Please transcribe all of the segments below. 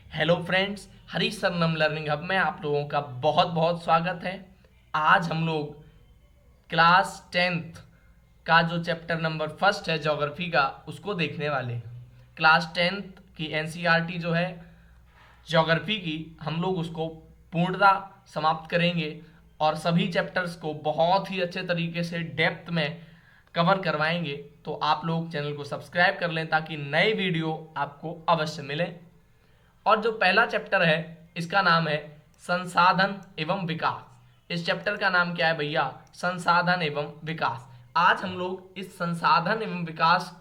Hello friends, Harish Saranam learning hub में आप लोगों का बहुत बहुत स्वागत है। आज हम लोग क्लास 10th का जो चैप्टर नंबर फर्स्ट है ज्योग्राफी का, उसको देखने वाले हैं। क्लास 10th की एनसीईआरटी जो है ज्योग्राफी की, हम लोग उसको पूर्णतः समाप्त करेंगे और सभी चैप्टर्स को बहुत ही अच्छे तरीके से डेप्थ में कवर करवाएंगे। तो आप लोग चैनल को सब्सक्राइब कर लें ताकि नए वीडियो आपको अवश्य मिले। और जो पहला चैप्टर है इसका नाम है संसाधन एवं विकास। इस चैप्टर का नाम क्या है भैया? संसाधन एवं विकास। आज हम लोग इस संसाधन एवं विकास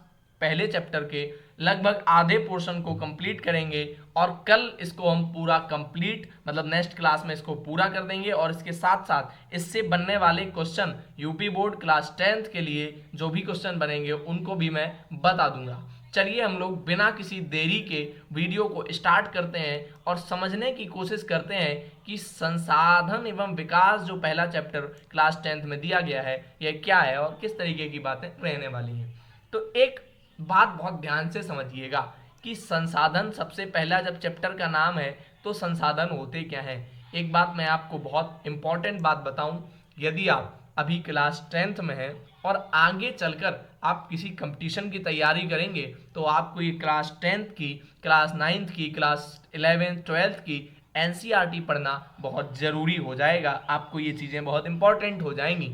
पहले चैप्टर के लगभग आधे पोर्शन को कंप्लीट करेंगे और कल इसको हम पूरा कंप्लीट मतलब नेक्स्ट क्लास में इसको पूरा कर देंगे। और इसके साथ साथ इससे बनने वाले question UP board class 10th के लिए जो भी क्वेश्चन बनेंगे उनको भी मैं बता दूंगा। चलिए हम लोग बिना किसी देरी के वीडियो को स्टार्ट करते हैं और समझने की कोशिश करते हैं कि संसाधन एवं विकास जो पहला चैप्टर क्लास 10th में दिया गया है यह क्या है और किस तरीके की बातें रहने वाली हैं। तो एक बात बहुत ध्यान से समझिएगा कि संसाधन, सबसे पहला जब चैप्टर का नाम है तो संसाधन होते क्या हैं। एक बात मैं आपको बहुत इंपॉर्टेंट बात बताऊं, यदि आप अभी क्लास 10th में हैं और आगे चलकर आप किसी कंपटीशन की तैयारी करेंगे तो आपको ये क्लास 10th की, क्लास 9th की, क्लास 11th 12th की एनसीईआरटी पढ़ना बहुत ज़रूरी हो जाएगा। आपको ये चीज़ें बहुत इंपॉर्टेंट हो जाएंगी।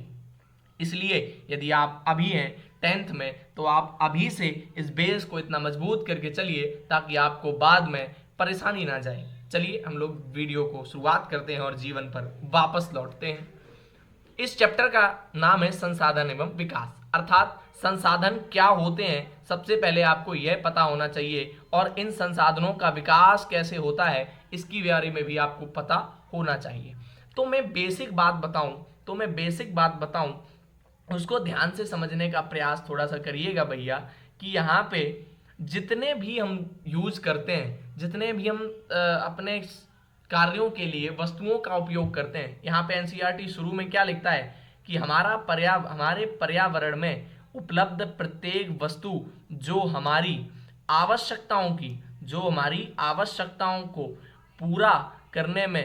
इसलिए यदि आप अभी हैं 10th में तो आप अभी से इस बेस को इतना मजबूत करके चलिए ताकि आपको बाद में परेशानी ना जाए। चलिए हम लोग वीडियो को शुरुआत करते हैं और जीवन पर वापस लौटते हैं। इस चैप्टर का नाम है संसाधन एवं विकास, अर्थात संसाधन क्या होते हैं सबसे पहले आपको यह पता होना चाहिए और इन संसाधनों का विकास कैसे होता है इसकी बारे में भी आपको पता होना चाहिए। तो मैं बेसिक बात बताऊं उसको ध्यान से समझने का प्रयास थोड़ा सा करिएगा भैया कि यहाँ पे जितने भी हम यूज करते हैं, जितने भी हम अपने कार्यों के लिए वस्तुओं का उपयोग करते हैं, यहाँ पे एनसीईआरटी शुरू में क्या लिखता है कि हमारे पर्यावरण में उपलब्ध प्रत्येक वस्तु जो हमारी आवश्यकताओं को पूरा करने में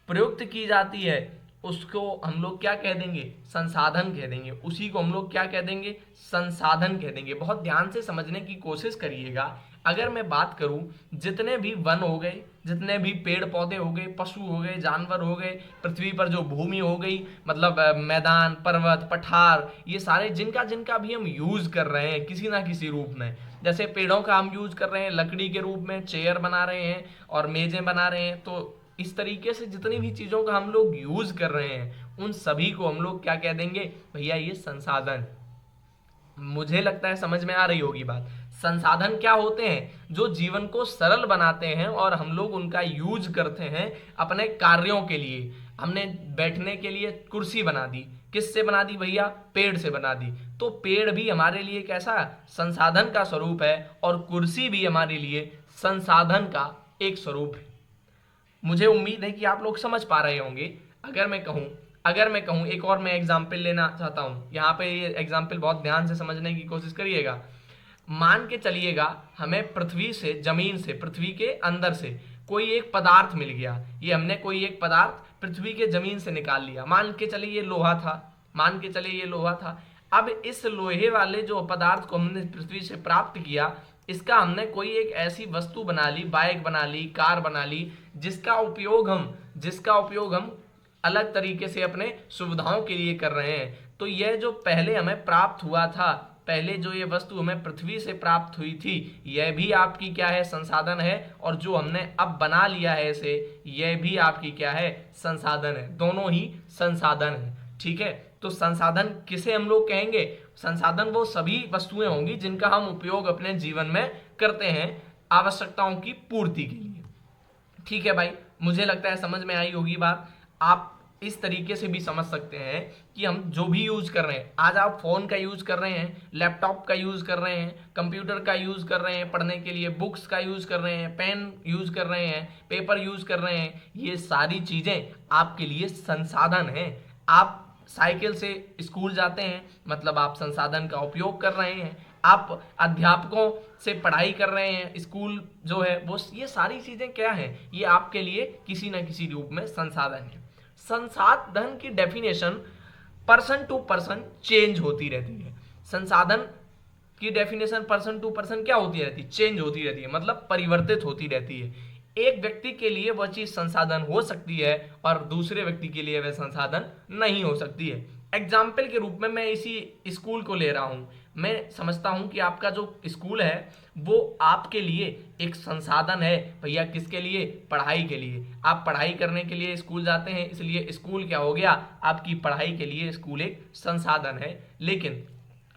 प्रयुक्त की जाती है उसको हम लोग क्या कह देंगे? संसाधन कह देंगे। उसी को हम लोग क्या कह देंगे? संसाधन कह देंगे। बहुत ध्यान से समझने की कोशिश करिएगा। अगर मैं बात करूं, जितने भी वन हो गए, जितने भी पेड़ पौधे हो गए, पशु हो गए, जानवर हो गए, पृथ्वी पर जो भूमि हो गई मतलब मैदान, पर्वत, पठार, ये सारे जिनका जिनका भी हम यूज कर रहे हैं किसी ना किसी रूप में, जैसे पेड़ों का हम यूज कर रहे हैं लकड़ी के रूप में, चेयर बना रहे हैं और मेजें बना रहे हैं, तो इस तरीके से जितनी भी चीजों का हम लोग यूज कर रहे हैं उन सभी को हम लोग क्या कह देंगे भैया? ये संसाधन। मुझे लगता है समझ में आ रही होगी बात। संसाधन क्या होते हैं? जो जीवन को सरल बनाते हैं और हम लोग उनका यूज करते हैं अपने कार्यों के लिए। हमने बैठने के लिए कुर्सी बना दी, किससे बना दी भैया? पेड़ से बना दी। तो पेड़ भी हमारे लिए कैसा संसाधन का स्वरूप है और कुर्सी भी हमारे लिए संसाधन का एक स्वरूप है। मुझे उम्मीद है कि आप लोग समझ पा रहे होंगे। अगर मैं कहूं एक और मैं एग्जाम्पल लेना चाहता हूं, यहाँ पे ये एग्जाम्पल बहुत ध्यान से समझने की कोशिश करिएगा। मान के चलिएगा हमें पृथ्वी से, जमीन से, पृथ्वी के अंदर से कोई एक पदार्थ मिल गया। ये हमने कोई एक पदार्थ पृथ्वी के जमीन से निकाल लिया। मान के चलिए ये लोहा था। अब इस लोहे वाले जो पदार्थ को हमने पृथ्वी से प्राप्त किया, इसका हमने कोई एक ऐसी वस्तु बना ली, बाइक बना ली, कार बना ली, जिसका उपयोग हम अलग तरीके से अपने सुविधाओं के लिए कर रहे हैं। तो यह जो पहले हमें प्राप्त हुआ था, पहले जो ये वस्तु हमें पृथ्वी से प्राप्त हुई थी, यह भी आपकी क्या है? संसाधन है। और जो हमने अब बना लिया है इसे, यह भी आपकी क्या है? संसाधन है। दोनों ही संसाधन है। ठीक है, तो संसाधन किसे हम लोग कहेंगे? संसाधन वो सभी वस्तुएं होंगी जिनका हम उपयोग अपने जीवन में करते हैं आवश्यकताओं की पूर्ति के लिए। ठीक है भाई, मुझे लगता है समझ में आई होगी बात। आप इस तरीके से भी समझ सकते हैं कि हम जो भी यूज कर रहे हैं, आज आप फोन का यूज कर रहे हैं, लैपटॉप का यूज कर रहे हैं, कंप्यूटर का यूज कर रहे हैं पढ़ने के लिए, बुक्स का यूज कर रहे हैं, पेन यूज कर रहे हैं, पेपर यूज कर रहे हैं, ये सारी चीजें आपके लिए संसाधन हैं। आप साइकिल से स्कूल जाते हैं मतलब आप संसाधन का उपयोग कर रहे हैं। आप अध्यापकों से पढ़ाई कर रहे हैं, स्कूल जो है वो, ये सारी चीजें क्या है, ये आपके लिए किसी न किसी रूप में संसाधन है। संसाधन की definition person to person change होती रहती है। संसाधन की डेफिनेशन पर्सन टू पर्सन क्या होती रहती है, चेंज होती रहती है, मतलब परिवर्तित होती रहती है। एक व्यक्ति के लिए वह चीज संसाधन हो सकती है और दूसरे व्यक्ति के लिए वह संसाधन नहीं हो सकती है। एग्जाम्पल के रूप में मैं इसी स्कूल को ले रहा हूं। मैं समझता हूं कि आपका जो स्कूल है वो आपके लिए एक संसाधन है भैया। किसके लिए? पढ़ाई के लिए। आप पढ़ाई करने के लिए स्कूल जाते हैं, इसलिए स्कूल क्या हो गया, आपकी पढ़ाई के लिए स्कूल एक संसाधन है।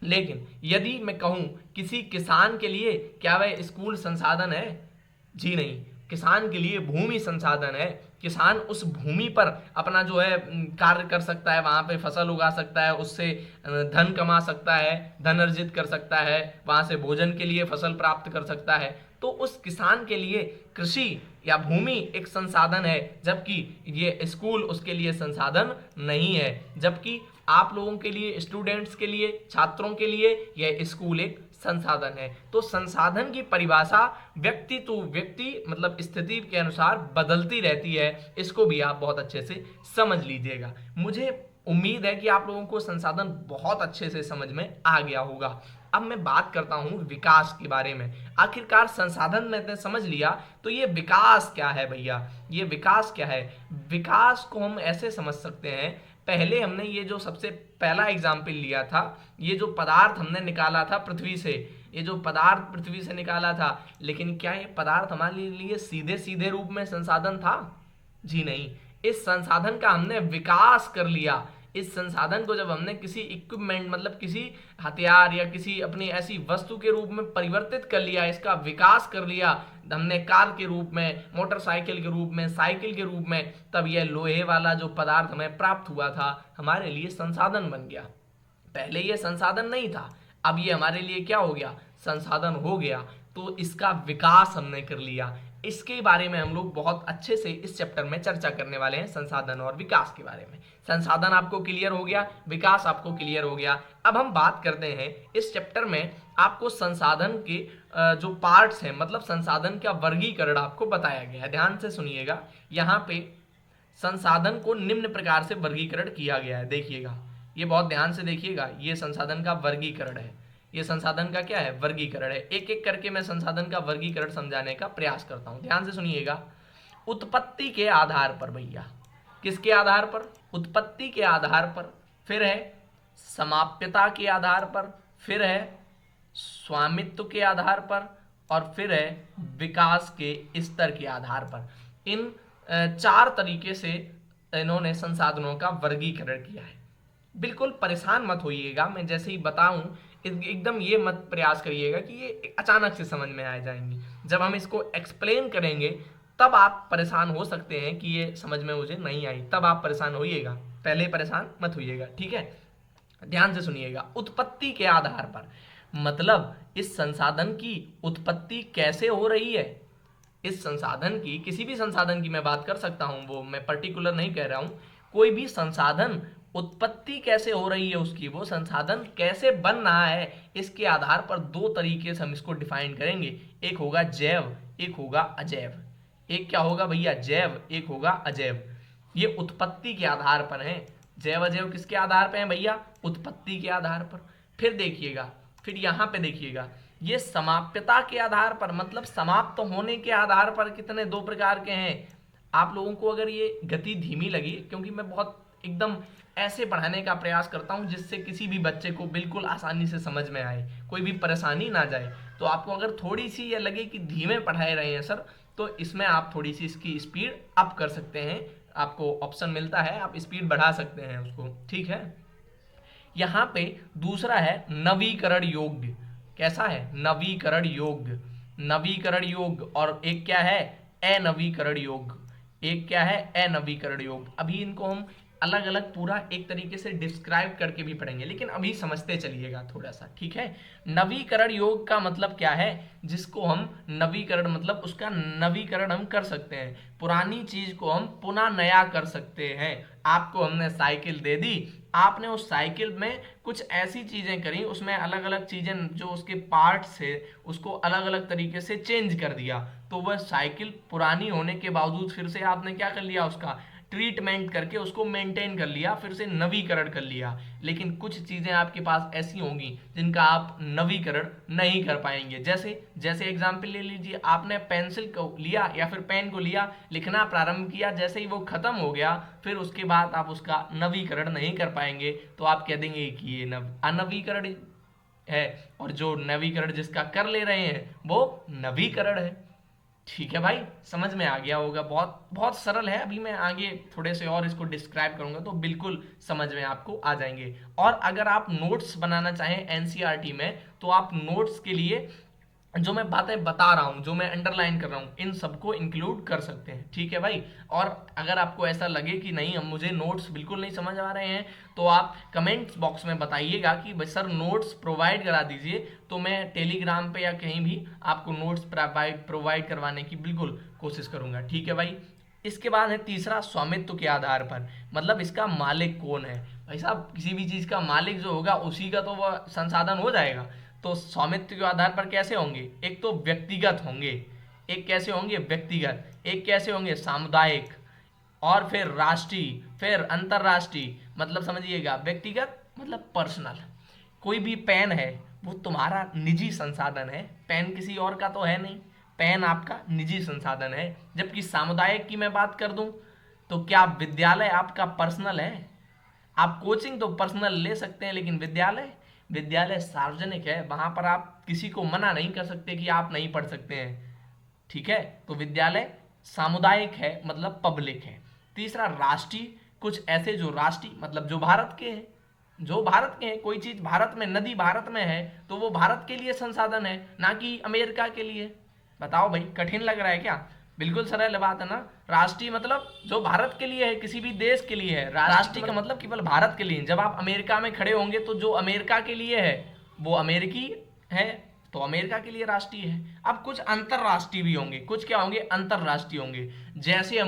लेकिन यदि मैं कहूं किसी किसान के लिए, क्या वह स्कूल संसाधन है? जी नहीं। किसान के लिए भूमि संसाधन है। किसान उस भूमि पर अपना जो है कार्य कर सकता है, वहां पे फसल उगा सकता है, उससे धन कमा सकता है, धन अर्जित कर सकता है, वहां से भोजन के लिए फसल प्राप्त कर सकता है। तो उस किसान के लिए कृषि या भूमि एक संसाधन है, जबकि ये स्कूल उसके लिए संसाधन नहीं है। जबकि आप लोगों के लिए, स्टूडेंट्स के लिए, छात्रों के लिए यह स्कूल एक संसाधन है। तो संसाधन की परिभाषा व्यक्ति टू व्यक्ति, मतलब स्थिति के अनुसार बदलती रहती है। इसको भी आप बहुत अच्छे से समझ लीजिएगा। मुझे उम्मीद है कि आप लोगों को संसाधन बहुत अच्छे से समझ में आ गया होगा। अब मैं बात करता हूं विकास के बारे में। आखिरकार संसाधन मैंने समझ लिया, तो ये विकास क्या है भैया? ये विकास क्या है? विकास को हम ऐसे समझ सकते हैं, पहले हमने ये जो सबसे पहला एग्जाम्पल लिया था, ये जो पदार्थ हमने निकाला था पृथ्वी से, ये जो पदार्थ पृथ्वी से निकाला था, लेकिन क्या ये पदार्थ हमारे लिए सीधे सीधे रूप में संसाधन था? जी नहीं। इस संसाधन का हमने विकास कर लिया। इस संसाधन को जब हमने किसी इक्विपमेंट, मतलब किसी हथियार या किसी अपनी ऐसी वस्तु के रूप में परिवर्तित कर लिया, इसका विकास कर लिया हमने, कार के रूप में, मोटरसाइकिल के रूप में, साइकिल के रूप में, तब यह लोहे वाला जो पदार्थ हमें प्राप्त हुआ था हमारे लिए संसाधन बन गया। पहले यह संसाधन नहीं था, अब ये हमारे लिए क्या हो गया? संसाधन हो गया। तो इसका विकास हमने कर लिया। इसके बारे में हम लोग बहुत अच्छे से इस चैप्टर में चर्चा करने वाले हैं, संसाधन और विकास के बारे में। संसाधन आपको क्लियर हो गया, विकास आपको क्लियर हो गया। अब हम बात करते हैं इस चैप्टर में आपको संसाधन के जो पार्ट्स हैं, मतलब संसाधन का वर्गीकरण आपको बताया गया है। ध्यान से सुनिएगा, यहाँ पे संसाधन को निम्न प्रकार से वर्गीकरण किया गया है। देखिएगा, ये बहुत ध्यान से देखिएगा, ये संसाधन का वर्गीकरण है। ये संसाधन का क्या है? वर्गीकरण है। एक एक करके मैं संसाधन का वर्गीकरण समझाने का प्रयास करता हूं। ध्यान से सुनिएगा। उत्पत्ति के आधार पर भैया, किसके आधार पर? उत्पत्ति के आधार पर। फिर है समाप्यता के आधार पर, फिर है स्वामित्व के आधार पर, और फिर है विकास के स्तर के आधार पर। इन चार तरीके से इन्होंने संसाधनों का वर्गीकरण किया है। बिल्कुल परेशान मत होइएगा, मैं जैसे ही बताऊं एकदम ये मत प्रयास करिएगा कि ये अचानक से समझ में आ जाएंगी। जब हम इसको एक्सप्लेन करेंगे तब आप परेशान हो सकते हैं कि ये समझ में मुझे नहीं आई, तब आप परेशान होइएगा, पहले परेशान मत होइएगा, ठीक है? ध्यान से सुनिएगा। उत्पत्ति के आधार पर मतलब इस संसाधन की उत्पत्ति कैसे हो रही है। इस संसाधन की, किसी भी संसाधन की मैं बात कर सकता हूं, वो मैं पर्टिकुलर नहीं कह रहा हूं, कोई भी संसाधन उत्पत्ति कैसे हो रही है उसकी, वो संसाधन कैसे बन रहा है, इसके आधार पर दो तरीके से हम इसको डिफाइन करेंगे। एक होगा जैव, एक होगा अजैव। एक क्या होगा भैया? जैव, एक होगा अजैव। ये उत्पत्ति के आधार पर है। जैव अजैव किसके आधार पर है भैया? उत्पत्ति के आधार पर। फिर देखिएगा, फिर यहाँ पे देखिएगा, ये समाप्यता के आधार पर, मतलब समाप्त होने के आधार पर। कितने? दो प्रकार के हैं। आप लोगों को अगर ये गति धीमी लगी, क्योंकि मैं बहुत एकदम ऐसे पढ़ाने का प्रयास करता हूं जिससे किसी भी बच्चे को बिल्कुल आसानी से समझ में आए, कोई भी परेशानी ना जाए। तो आपको अगर थोड़ी सी ये लगे कि धीमे पढ़ाए रहे हैं सर, तो इसमें आप थोड़ी सी इसकी स्पीड अप कर सकते हैं। आपको ऑप्शन मिलता है, आप स्पीड बढ़ा सकते हैं उसको, ठीक है? यहाँ पे दूसरा है नवीकरण योग्य। कैसा है? नवीकरण योग्य। नवीकरण योग्य। और एक क्या है? अनवीकरण योग्य। एक क्या है? अनवीकरण योग्य। अभी इनको हम अलग अलग पूरा एक तरीके से डिस्क्राइब करके भी पढ़ेंगे, लेकिन अभी समझते चलिएगा थोड़ा सा, ठीक है। नवीकरण योग का मतलब क्या है, जिसको हम नवीकरण मतलब उसका नवीकरण हम कर सकते हैं, पुरानी चीज को हम पुनः नया कर सकते हैं। आपको हमने साइकिल दे दी, आपने उस साइकिल में कुछ ऐसी चीजें करी, उसमें अलग अलग चीजें जो उसके पार्ट्स है उसको अलग अलग तरीके से चेंज कर दिया, तो वह साइकिल पुरानी होने के बावजूद फिर से आपने क्या कर लिया, उसका ट्रीटमेंट करके उसको मेंटेन कर लिया, फिर से नवीकरण कर लिया। लेकिन कुछ चीजें आपके पास ऐसी होंगी जिनका आप नवीकरण नहीं कर पाएंगे। जैसे जैसे एग्जाम्पल ले लीजिए, आपने पेंसिल को लिया या फिर पेन को लिया, लिखना प्रारंभ किया, जैसे ही वो खत्म हो गया फिर उसके बाद आप उसका नवीकरण नहीं कर पाएंगे, तो आप कह देंगे कि ये अनवीकरण है, और जो नवीकरण जिसका कर ले रहे हैं वो नवीकरण है। ठीक है भाई, समझ में आ गया होगा, बहुत बहुत सरल है। अभी मैं आगे थोड़े से और इसको डिस्क्राइब करूंगा तो बिल्कुल समझ में आपको आ जाएंगे। और अगर आप नोट्स बनाना चाहें एनसीईआरटी में, तो आप नोट्स के लिए जो मैं बातें बता रहा हूं, जो मैं अंडरलाइन कर रहा हूं, इन सबको इंक्लूड कर सकते हैं, ठीक है भाई। और अगर आपको ऐसा लगे कि नहीं हम मुझे नोट्स बिल्कुल नहीं समझ आ रहे हैं, तो आप कमेंट्स बॉक्स में बताइएगा कि भाई सर नोट्स प्रोवाइड करा दीजिए, तो मैं टेलीग्राम पे या कहीं भी आपको नोट्स प्रोवाइड करवाने की बिल्कुल कोशिश करूंगा, ठीक है भाई। इसके बाद है तीसरा, स्वामित्व के आधार पर, मतलब इसका मालिक कौन है। भाई साहब किसी भी चीज का मालिक जो होगा उसी का तो वह संसाधन हो जाएगा। तो स्वामित्व के आधार पर कैसे होंगे, एक तो व्यक्तिगत होंगे, एक कैसे होंगे व्यक्तिगत, एक कैसे होंगे सामुदायिक, और फिर राष्ट्रीय, फिर अंतरराष्ट्रीय। मतलब समझिएगा, व्यक्तिगत मतलब पर्सनल, कोई भी पेन है वो तुम्हारा निजी संसाधन है, पेन किसी और का तो है नहीं, पेन आपका निजी संसाधन है। जबकि सामुदायिक की मैं बात कर दूं, तो क्या विद्यालय आपका पर्सनल है। आप कोचिंग तो पर्सनल ले सकते हैं, लेकिन विद्यालय, विद्यालय सार्वजनिक है, वहां पर आप किसी को मना नहीं कर सकते कि आप नहीं पढ़ सकते हैं, ठीक है। तो विद्यालय सामुदायिक है, मतलब पब्लिक है। तीसरा राष्ट्रीय, कुछ ऐसे जो राष्ट्रीय मतलब जो भारत के हैं, जो भारत के हैं, कोई चीज भारत में, नदी भारत में है तो वो भारत के लिए संसाधन है, ना कि अमेरिका के लिए। बताओ भाई, कठिन लग रहा है क्या, बिल्कुल सरल बात है ना। राष्ट्रीय मतलब जो भारत के लिए है, किसी भी देश के लिए है। राष्ट्रीय का मतलब केवल भारत के लिए। जब आप अमेरिका में खड़े होंगे तो जो अमेरिका के लिए है वो अमेरिकी है, तो अमेरिका के लिए राष्ट्रीय है। अब कुछ अंतरराष्ट्रीय भी होंगे, कुछ क्या होंगे, अंतरराष्ट्रीय होंगे। जैसे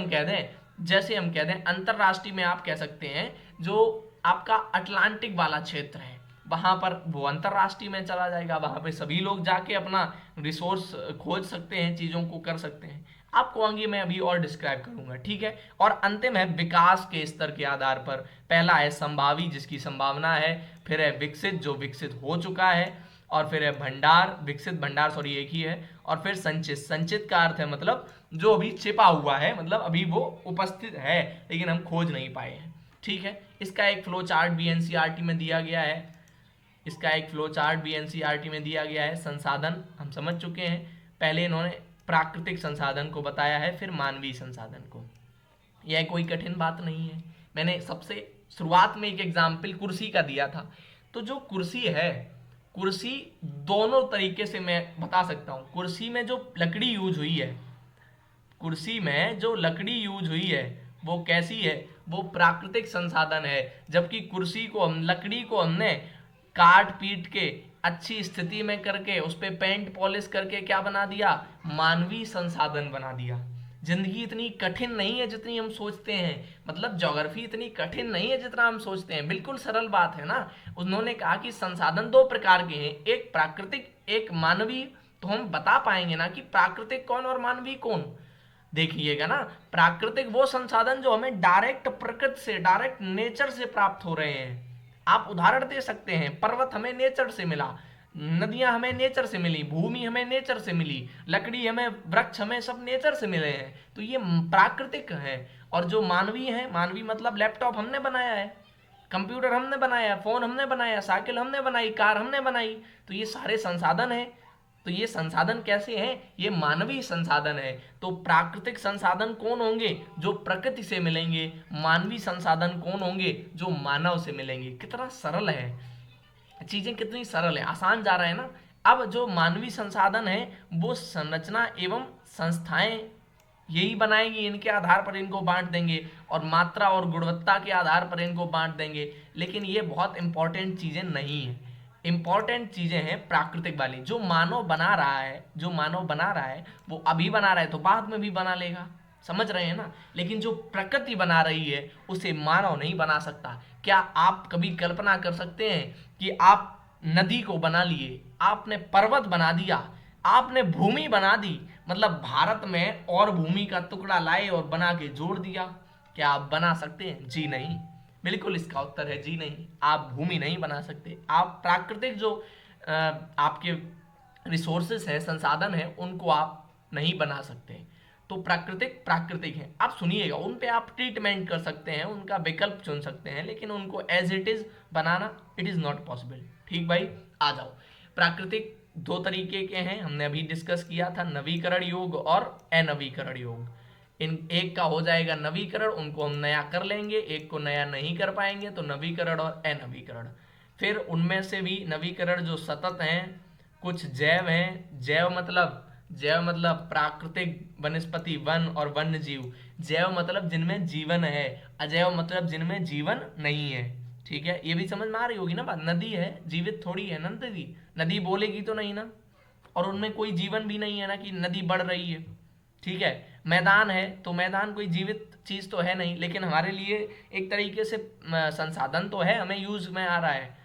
हम कह दें अंतरराष्ट्रीय में आप कह सकते हैं जो आपका अटलांटिक वाला क्षेत्र है, वहां पर वो अंतरराष्ट्रीय में चला जाएगा, वहां पे सभी लोग जाके अपना रिसोर्स खोज सकते हैं, चीजों को कर सकते हैं। आपको आगे मैं अभी और डिस्क्राइब करूंगा, ठीक है। और अंतिम है विकास के स्तर के आधार पर। पहला है संभावी, जिसकी संभावना है, फिर है विकसित, जो विकसित हो चुका है, और फिर है भंडार, विकसित भंडार सॉरी एक ही है, और फिर संचित। संचित का अर्थ है मतलब जो अभी छिपा हुआ है, मतलब अभी वो उपस्थित है लेकिन हम खोज नहीं पाए हैं, ठीक है। इसका एक फ्लो चार्ट भी एनसीईआरटी में दिया गया है, इसका एक फ्लो चार्ट भी एनसीईआरटी में दिया गया है। संसाधन हम समझ चुके हैं, पहले इन्होंने प्राकृतिक संसाधन को बताया है, फिर मानवीय संसाधन को। यह कोई कठिन बात नहीं है। मैंने सबसे शुरुआत में एक एग्जाम्पल कुर्सी का दिया था, तो जो कुर्सी है, कुर्सी दोनों तरीके से मैं बता सकता हूं। कुर्सी में जो लकड़ी यूज हुई है, कुर्सी में जो लकड़ी यूज हुई है वो कैसी है, वो प्राकृतिक संसाधन है। जबकि कुर्सी को हम, लकड़ी को हमने काट पीट के अच्छी स्थिति में करके उस पर पेंट पॉलिश करके क्या बना दिया, मानवीय संसाधन बना दिया। जिंदगी इतनी कठिन नहीं है जितनी हम सोचते हैं, मतलब ज्योग्राफी इतनी कठिन नहीं है जितना हम सोचते हैं, बिल्कुल सरल बात है ना। उन्होंने कहा कि संसाधन दो प्रकार के हैं, एक प्राकृतिक एक मानवीय। तो हम बता पाएंगे ना कि प्राकृतिक कौन और मानवीय कौन। देखिएगा ना, प्राकृतिक वो संसाधन जो हमें डायरेक्ट प्रकृति से, डायरेक्ट नेचर से प्राप्त हो रहे हैं। आप उदाहरण दे सकते हैं, पर्वत हमें नेचर से मिला, नदियां हमें नेचर से मिली, भूमि हमें नेचर से मिली, लकड़ी हमें, वृक्ष हमें, सब नेचर से मिले हैं, तो ये प्राकृतिक है। और जो मानवीय है, मानवीय मतलब लैपटॉप हमने बनाया है, कंप्यूटर हमने बनाया, फोन हमने बनाया, साइकिल हमने बनाई, कार हमने बनाई, तो ये सारे संसाधन है। तो ये संसाधन कैसे हैं, ये मानवीय संसाधन है। तो प्राकृतिक संसाधन कौन होंगे, जो प्रकृति से मिलेंगे, मानवीय संसाधन कौन होंगे, जो मानव से मिलेंगे। कितना सरल है, चीजें कितनी सरल है, आसान जा रहा है ना। अब जो मानवीय संसाधन है वो संरचना एवं संस्थाएं यही बनाएंगे, इनके आधार पर इनको बांट देंगे और मात्रा और गुणवत्ता के आधार पर इनको बांट देंगे। लेकिन ये बहुत इंपॉर्टेंट चीजें नहीं है। इंपॉर्टेंट चीजें हैं प्राकृतिक वाली, जो मानव बना रहा है, जो मानव बना रहा है वो अभी बना रहा है तो बाद में भी बना लेगा, समझ रहे हैं ना। लेकिन जो प्रकृति बना रही है उसे मानव नहीं बना सकता। क्या आप कभी कल्पना कर सकते हैं कि आप नदी को बना लिए, आपने पर्वत बना दिया, आपने भूमि बना दी, मतलब भारत में और भूमि का टुकड़ा लाए और बना के जोड़ दिया, क्या आप बना सकते हैं? जी नहीं। बिल्कुल इसका उत्तर है जी नहीं, आप भूमि नहीं बना सकते। आप प्राकृतिक जो आपके रिसोर्सेस हैं, संसाधन हैं, उनको आप नहीं बना सकते। तो प्राकृतिक प्राकृतिक हैं, आप सुनिएगा, उन पे आप ट्रीटमेंट कर सकते हैं, उनका विकल्प चुन सकते हैं, लेकिन उनको एज इट इज बनाना इट इज नॉट पॉसिबल। ठीक भाई, आ जाओ। प्राकृतिक दो तरीके के हैं, हमने अभी डिस्कस किया था, नवीकरण योग और अनवीकरण योग। इन एक का हो जाएगा नवीकरण, उनको हम नया कर लेंगे, एक को नया नहीं कर पाएंगे, तो नवीकरण और अनवीकरण। फिर उनमें से भी नवीकरण जो सतत हैं, कुछ जैव हैं, जैव मतलब प्राकृतिक, वनस्पति, वन और वन्य जीव। जैव मतलब जिनमें जीवन है, अजैव मतलब जिनमें जीवन नहीं है। ठीक है, ये भी समझ में आ रही होगी ना बात। नदी है, जीवित थोड़ी है ना नदी, नदी बोलेगी तो नहीं ना, और उनमें कोई जीवन भी नहीं है ना कि नदी बढ़ रही है। ठीक है, मैदान है तो मैदान कोई जीवित चीज तो है नहीं, लेकिन हमारे लिए एक तरीके से संसाधन तो है, हमें यूज में आ रहा है।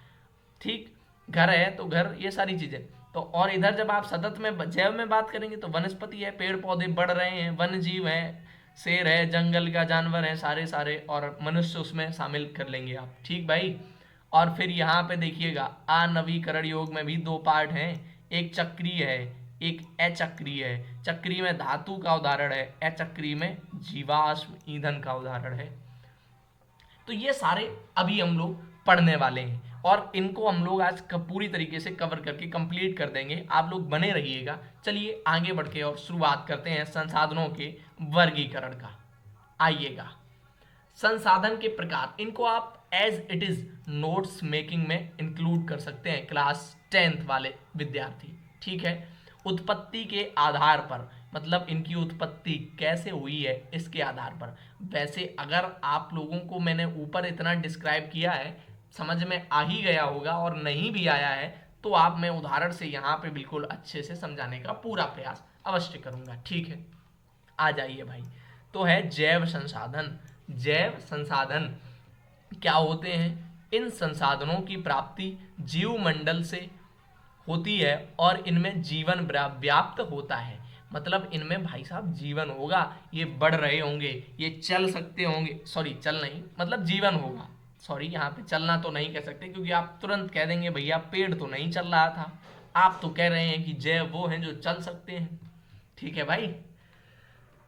ठीक, घर है तो घर, ये सारी चीजें तो। और इधर जब आप सतत में, जैव में बात करेंगे तो वनस्पति है, पेड़ पौधे बढ़ रहे हैं, वन्य जीव है, शेर है, जंगल का जानवर है, सारे सारे, और मनुष्य उसमें शामिल कर लेंगे आप। ठीक भाई। और फिर यहाँ पे देखिएगा, अनवीकरण योग में भी दो पार्ट हैं, एक चक्रीय है, एक अचक्रीय है। चक्रीय में धातु का उदाहरण है, अचक्रीय में जीवाश्म ईंधन का उदाहरण है। तो ये सारे अभी हम लोग पढ़ने वाले हैं और इनको हम लोग आज पूरी तरीके से कवर करके कंप्लीट कर देंगे। आप लोग बने रहिएगा। चलिए आगे बढ़ के और शुरुआत करते हैं संसाधनों के वर्गीकरण का। आइएगा, संसाधन के प्रकार, इनको आप as it is notes making में इंक्लूड कर सकते हैं क्लास 10th वाले विद्यार्थी। ठीक है, उत्पत्ति के आधार पर, मतलब इनकी उत्पत्ति कैसे हुई है इसके आधार पर। वैसे अगर आप लोगों को मैंने ऊपर इतना डिस्क्राइब किया है, समझ में आ ही गया होगा, और नहीं भी आया है तो आप, मैं उदाहरण से यहाँ पे बिल्कुल अच्छे से समझाने का पूरा प्रयास अवश्य करूंगा। ठीक है, आ जाइए भाई। तो है जैव संसाधन। जैव संसाधन क्या होते हैं? इन संसाधनों की प्राप्ति जीवमंडल से होती है और इनमें जीवन व्याप्त होता है। मतलब इनमें भाई साहब जीवन होगा, ये बढ़ रहे होंगे, ये चल सकते होंगे, सॉरी चल नहीं, मतलब जीवन होगा। सॉरी, यहाँ पे चलना तो नहीं कह सकते क्योंकि आप तुरंत कह देंगे भैया पेड़ तो नहीं चल रहा था। आप तो कह रहे हैं कि जैव वो हैं जो चल सकते हैं। ठीक है भाई,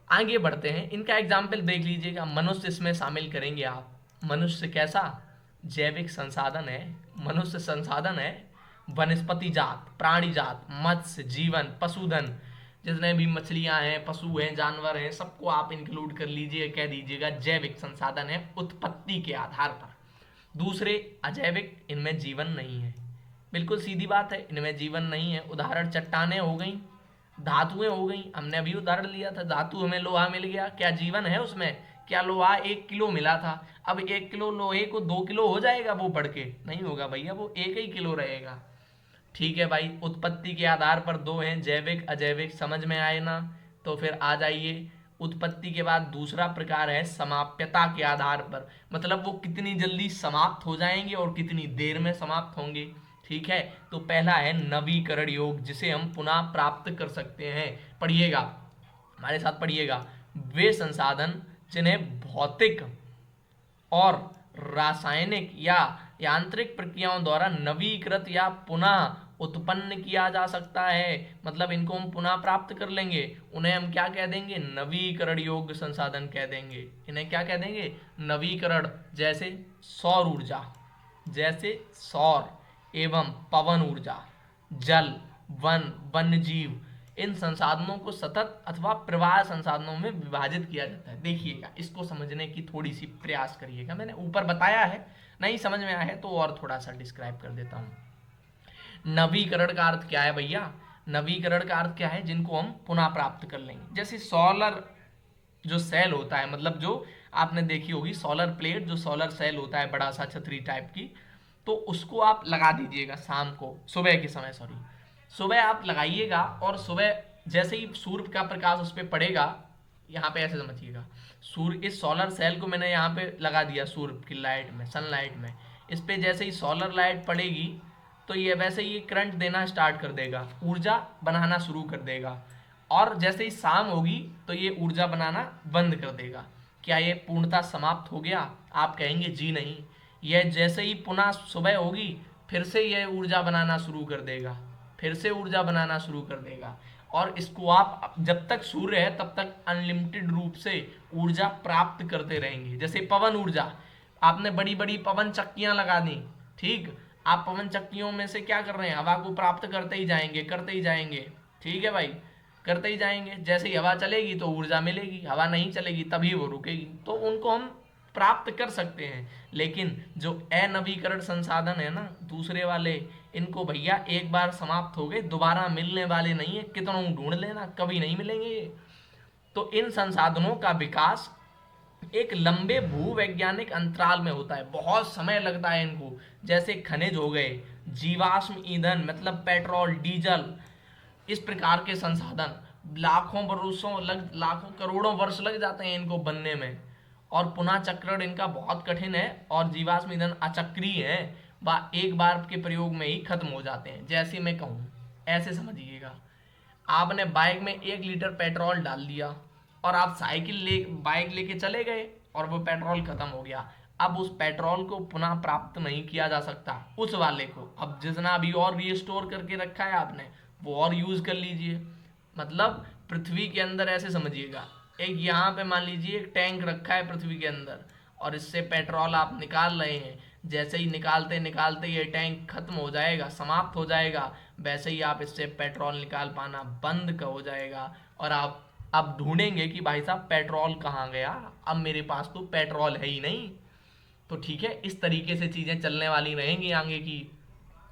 आगे बढ़ते हैं। इनका एग्जाम्पल देख लीजिएगा, मनुष्य इसमें शामिल करेंगे आप। मनुष्य कैसा जैविक संसाधन है? मनुष्य संसाधन है, वनस्पति जात, प्राणी जात, मत्स्य जीवन, पशुधन, जितने भी मछलियां हैं, पशु हैं, जानवर हैं, सबको आप इंक्लूड कर लीजिए, कह दीजिएगा जैविक संसाधन है उत्पत्ति के आधार पर। दूसरे अजैविक, इनमें जीवन नहीं है। बिल्कुल सीधी बात है, इनमें जीवन नहीं है। उदाहरण चट्टानें हो गई, धातुएं हो गई, हमने अभी उदाहरण लिया था, धातु हमें लोहा मिल गया, क्या जीवन है उसमें? क्या लोहा 1 किलो मिला था, अब 1 किलो लोहे को 2 किलो हो जाएगा वो बढ़ के? नहीं होगा भैया, वो 1 ही किलो रहेगा। ठीक है भाई, उत्पत्ति के आधार पर दो हैं, जैविक अजैविक, समझ में आए ना? तो फिर आ जाइए, उत्पत्ति के बाद दूसरा प्रकार है समाप्यता के आधार पर, मतलब वो कितनी जल्दी समाप्त हो जाएंगे और कितनी देर में समाप्त होंगे। ठीक है, तो पहला है नवीकरण योग, जिसे हम पुनः प्राप्त कर सकते हैं। पढ़िएगा, हमारे साथ पढ़िएगा। वे संसाधन जिन्हें भौतिक और रासायनिक या यांत्रिक प्रक्रियाओं द्वारा नवीकृत या पुनः उत्पन्न किया जा सकता है, मतलब इनको हम पुनः प्राप्त कर लेंगे, उन्हें हम क्या कह देंगे? नवीकरण योग्य संसाधन कह देंगे। इन्हें क्या कह देंगे? नवीकरण। जैसे सौर ऊर्जा, जैसे सौर एवं पवन ऊर्जा, जल, वन, वन्य जीव, इन संसाधनों को सतत अथवा प्रवाह संसाधनों में विभाजित किया जाता है। देखिएगा, इसको समझने की थोड़ी सी प्रयास करिएगा, मैंने ऊपर बताया है, नहीं समझ में आया है तो और थोड़ा सा डिस्क्राइब कर देता हूं। नवीकरण का अर्थ क्या है भैया? नवीकरण का अर्थ क्या है? जिनको हम पुनः प्राप्त कर लेंगे। जैसे सोलर जो सेल होता है, मतलब जो आपने देखी होगी सोलर प्लेट, जो सोलर सेल होता है बड़ा सा छतरी टाइप की, तो उसको आप लगा दीजिएगा शाम को, सुबह के समय, सॉरी, सुबह आप लगाइएगा। और सुबह जैसे ही सूर्य का प्रकाश उस पर पड़ेगा, यहाँ पे ऐसे समझिएगा, सूर्य, इस सोलर सेल को मैंने यहाँ पे लगा दिया सूर्य की लाइट में, सनलाइट में, इस पे जैसे ही सोलर लाइट पड़ेगी तो ये वैसे ही करंट देना स्टार्ट कर देगा, ऊर्जा बनाना शुरू कर देगा। और जैसे ही शाम होगी तो ये ऊर्जा बनाना बंद कर देगा। क्या ये पूर्णतः समाप्त हो गया? आप कहेंगे जी नहीं, यह जैसे ही पुनः सुबह होगी फिर से यह ऊर्जा बनाना शुरू कर देगा, फिर से ऊर्जा बनाना शुरू कर देगा। और इसको आप जब तक सूर्य है तब तक अनलिमिटेड रूप से ऊर्जा प्राप्त करते रहेंगे। जैसे पवन ऊर्जा, आपने बड़ी बड़ी पवन चक्कियां लगा दी, ठीक, आप पवन चक्कियों में से क्या कर रहे हैं, हवा को प्राप्त करते ही जाएंगे, करते ही जाएंगे, ठीक है भाई, करते ही जाएंगे। जैसे ही हवा चलेगी तो ऊर्जा मिलेगी, हवा नहीं चलेगी तभी वो रुकेगी। तो उनको हम प्राप्त कर सकते हैं। लेकिन जो अनवीकरण संसाधन है ना दूसरे वाले, इनको भैया एक बार समाप्त हो गए दोबारा मिलने वाले नहीं है, कितनों ढूंढ लेना कभी नहीं मिलेंगे ये। तो इन संसाधनों का विकास एक लंबे भूवैज्ञानिक अंतराल में होता है, बहुत समय लगता है इनको। जैसे खनिज हो गए, जीवाश्म ईंधन मतलब पेट्रोल, डीजल, इस प्रकार के संसाधन लाखों करोड़ों वर्ष लग जाते हैं इनको बनने में। और पुनः चक्रण इनका बहुत कठिन है, और जीवाश्म ईंधन अचक्रीय है, वह एक बार के प्रयोग में ही खत्म हो जाते हैं। जैसे मैं कहूँ ऐसे समझिएगा, आपने बाइक में 1 लीटर पेट्रोल डाल दिया और आप बाइक लेके चले गए और वो पेट्रोल खत्म हो गया। अब उस पेट्रोल को पुनः प्राप्त नहीं किया जा सकता उस वाले को। अब जितना अभी और रीस्टोर करके रखा है आपने वो और यूज कर लीजिए। मतलब पृथ्वी के अंदर ऐसे समझिएगा, एक यहाँ पे मान लीजिए एक टैंक रखा है पृथ्वी के अंदर, और इससे पेट्रोल आप निकाल रहे हैं। जैसे ही निकालते निकालते ये टैंक खत्म हो जाएगा, समाप्त हो जाएगा, वैसे ही आप इससे पेट्रोल निकाल पाना बंद हो जाएगा। और आप अब ढूंढेंगे कि भाई साहब पेट्रोल कहाँ गया, अब मेरे पास तो पेट्रोल है ही नहीं। तो ठीक है, इस तरीके से चीज़ें चलने वाली रहेंगी आगे की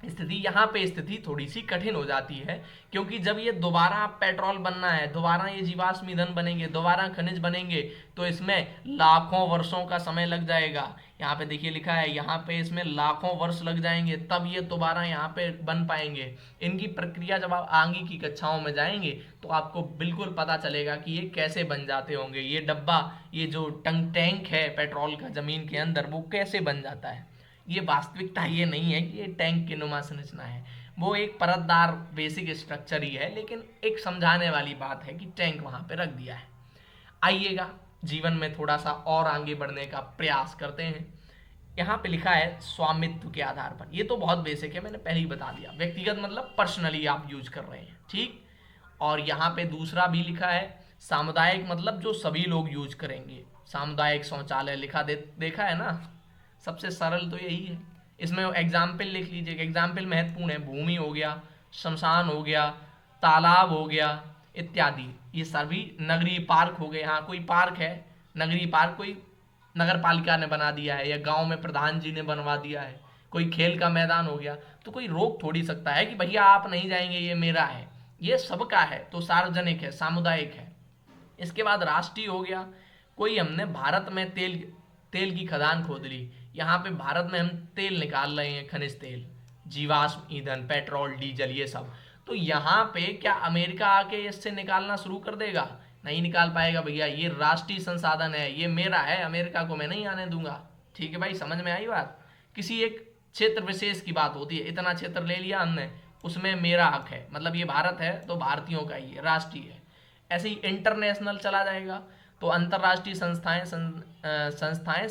स्थिति। यहाँ पे स्थिति थोड़ी सी कठिन हो जाती है, क्योंकि जब ये दोबारा पेट्रोल बनना है, दोबारा ये जीवाश्म ईंधन बनेंगे, दोबारा खनिज बनेंगे, तो इसमें लाखों वर्षों का समय लग जाएगा। यहाँ पे देखिए लिखा है, यहाँ पे इसमें लाखों वर्ष लग जाएंगे तब ये दोबारा यहाँ पे बन पाएंगे। इनकी प्रक्रिया जब आप आगे की कक्षाओं में जाएंगे तो आपको बिल्कुल पता चलेगा कि ये कैसे बन जाते होंगे। ये डब्बा, ये जो टैंक है पेट्रोल का जमीन के अंदर, वो कैसे बन जाता है। ये वास्तविकता ये नहीं है कि ये टैंक की नुमा संरचना है, वो एक परतदार बेसिक स्ट्रक्चर ही है, लेकिन एक समझाने वाली बात है कि टैंक वहां पे रख दिया है। आइएगा जीवन में थोड़ा सा और आगे बढ़ने का प्रयास करते हैं। यहाँ पे लिखा है स्वामित्व के आधार पर, ये तो बहुत बेसिक है, मैंने पहले ही बता दिया। व्यक्तिगत मतलब पर्सनली आप यूज कर रहे हैं, ठीक। और यहाँ पे दूसरा भी लिखा है सामुदायिक, मतलब जो सभी लोग यूज करेंगे। सामुदायिक शौचालय लिखा देखा है ना, सबसे सरल तो यही है। इसमें एग्जाम्पल लिख लीजिए, एग्जाम्पल महत्वपूर्ण है। भूमि हो गया, शमशान हो गया, तालाब हो गया इत्यादि। ये सभी नगरीय पार्क हो गए। हाँ, कोई पार्क है नगरीय पार्क, कोई नगर पालिका ने बना दिया है या गांव में प्रधान जी ने बनवा दिया है। कोई खेल का मैदान हो गया, तो कोई रोक थोड़ी सकता है कि भैया आप नहीं जाएंगे, ये मेरा है, ये सबका है, तो सार्वजनिक है, सामुदायिक है। इसके बाद राष्ट्रीय हो गया, कोई हमने भारत में तेल की खदान खोद ली, यहाँ पे भारत में हम तेल निकाल रहे हैं, खनिज तेल, जीवाश्म ईंधन, पेट्रोल, डीजल, ये सब। तो यहाँ पे क्या अमेरिका आके इससे निकालना शुरू कर देगा? नहीं निकाल पाएगा भैया, ये राष्ट्रीय संसाधन है, ये मेरा है, अमेरिका को मैं नहीं आने दूंगा। ठीक है भाई, समझ में आई बात। किसी एक क्षेत्र विशेष की बात होती है, इतना क्षेत्र ले लिया हमने, उसमें मेरा हक है, मतलब ये भारत है तो भारतीयों का ही है, राष्ट्रीय है। ऐसे ही इंटरनेशनल चला जाएगा, तो अंतर्राष्ट्रीय संस्थाएं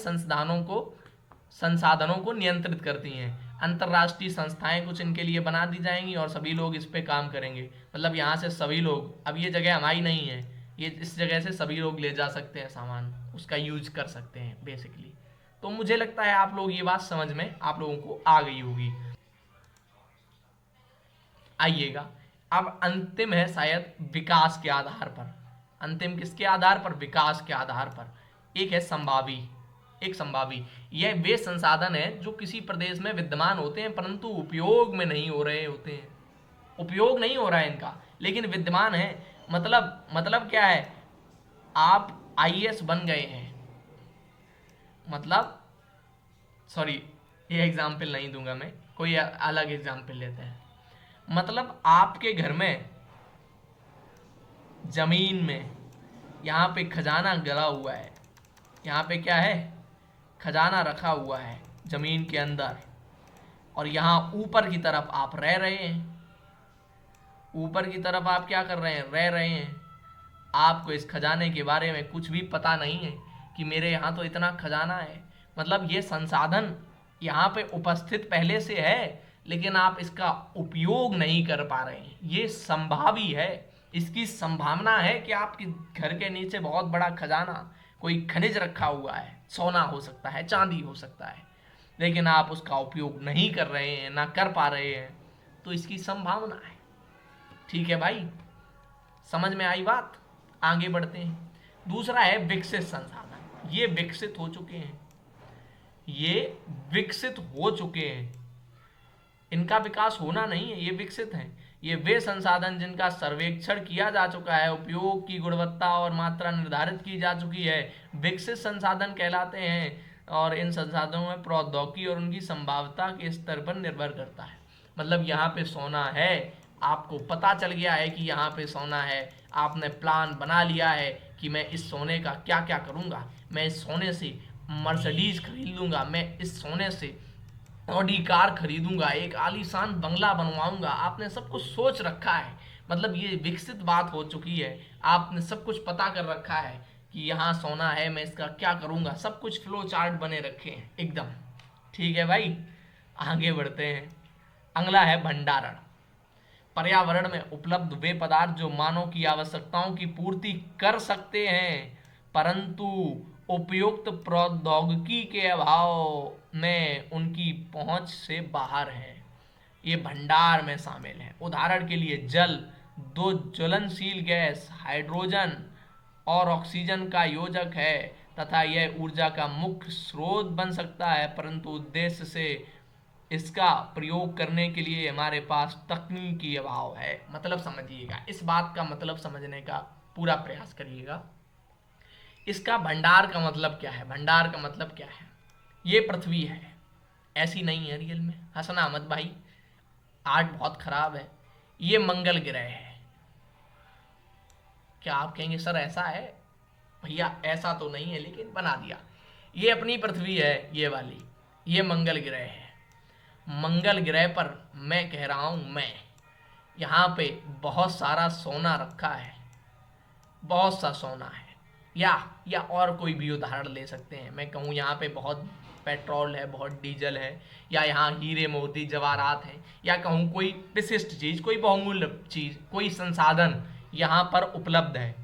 संसाधनों को नियंत्रित करती हैं। अंतर्राष्ट्रीय संस्थाएं कुछ इनके लिए बना दी जाएंगी और सभी लोग इस पे काम करेंगे। मतलब यहाँ से सभी लोग, अब ये जगह हमारी नहीं है, ये इस जगह से सभी लोग ले जा सकते हैं सामान, उसका यूज कर सकते हैं बेसिकली। तो मुझे लगता है आप लोग ये बात समझ में आप लोगों को आ गई होगी। आइएगा, अब अंतिम है शायद विकास के आधार पर। अंतिम किसके आधार पर? विकास के आधार पर। एक है संभावी, एक संभावी, यह वे संसाधन है जो किसी प्रदेश में विद्यमान होते हैं परंतु उपयोग में नहीं हो रहे होते हैं। उपयोग नहीं हो रहा है इनका, लेकिन विद्यमान है। मतलब क्या है, आप आईएएस बन गए हैं, मतलब सॉरी ये एग्जाम्पल नहीं दूंगा मैं, कोई अलग एग्जाम्पल लेते हैं। मतलब आपके घर में जमीन में यहाँ पे खजाना गड़ा हुआ है, यहाँ पे क्या है, खजाना रखा हुआ है जमीन के अंदर, और यहाँ ऊपर की तरफ आप रह रहे हैं, ऊपर की तरफ आप क्या कर रहे हैं, रह रहे हैं। आपको इस खजाने के बारे में कुछ भी पता नहीं है कि मेरे यहाँ तो इतना खजाना है, मतलब ये संसाधन यहाँ पे उपस्थित पहले से है, लेकिन आप इसका उपयोग नहीं कर पा रहे हैं। ये संभावी है, इसकी संभावना है कि आपके घर के नीचे बहुत बड़ा खजाना, कोई खनिज रखा हुआ है, सोना हो सकता है, चांदी हो सकता है, लेकिन आप उसका उपयोग नहीं कर रहे हैं, ना कर पा रहे हैं, तो इसकी संभावना है। ठीक है भाई, समझ में आई बात? आगे बढ़ते हैं। दूसरा है विकसित संसाधन। ये विकसित हो चुके हैं, ये विकसित हो चुके हैं, इनका विकास होना नहीं है, ये विकसित हैं। ये वे संसाधन जिनका सर्वेक्षण किया जा चुका है, उपयोग की गुणवत्ता और मात्रा निर्धारित की जा चुकी है, विकसित संसाधन कहलाते हैं। और इन संसाधनों में प्रौद्योगिकी और उनकी संभाव्यता के स्तर पर निर्भर करता है। मतलब यहाँ पे सोना है, आपको पता चल गया है कि यहाँ पे सोना है, आपने प्लान बना लिया है कि मैं इस सोने का क्या क्या करूँगा, मैं इस सोने से मर्सिडीज खरीद लूँगा, मैं इस सोने से ऑडी कार खरीदूंगा, एक आलीशान बंगला बनवाऊंगा। आपने सब कुछ सोच रखा है, मतलब ये विकसित बात हो चुकी है, आपने सब कुछ पता कर रखा है कि यहाँ सोना है, मैं इसका क्या करूँगा, सब कुछ फ्लो चार्ट बने रखे हैं एकदम। ठीक है भाई, आगे बढ़ते हैं। अगला है भंडारण। पर्यावरण में उपलब्ध वे पदार्थ जो मानव की आवश्यकताओं की पूर्ति कर सकते हैं, परंतु उपयुक्त प्रौद्योगिकी के अभाव में उनकी पहुंच से बाहर है, ये भंडार में शामिल है। उदाहरण के लिए जल, दो ज्वलनशील गैस हाइड्रोजन और ऑक्सीजन का योजक है तथा यह ऊर्जा का मुख्य स्रोत बन सकता है, परंतु उद्देश्य से इसका प्रयोग करने के लिए हमारे पास तकनीकी अभाव है। मतलब समझिएगा, इस बात का मतलब समझने का पूरा प्रयास करिएगा। इसका भंडार का मतलब क्या है, भंडार का मतलब क्या है, ये पृथ्वी है, ऐसी नहीं है रियल में, हंसना मत भाई, आर्ट बहुत खराब है। ये मंगल ग्रह है। क्या आप कहेंगे सर ऐसा है? भैया ऐसा तो नहीं है, लेकिन बना दिया। ये अपनी पृथ्वी है, ये वाली, ये मंगल ग्रह है। मंगल ग्रह पर मैं कह रहा हूं, मैं यहाँ पे बहुत सारा सोना रखा है, बहुत सा सोना है, या और कोई भी उदाहरण ले सकते हैं। मैं कहूँ यहाँ पे बहुत पेट्रोल है, बहुत डीजल है, या यहाँ हीरे मोती जवाहरात हैं, या कहूँ कोई विशिष्ट चीज़, कोई बहुमूल्य चीज़, कोई संसाधन यहाँ पर उपलब्ध है,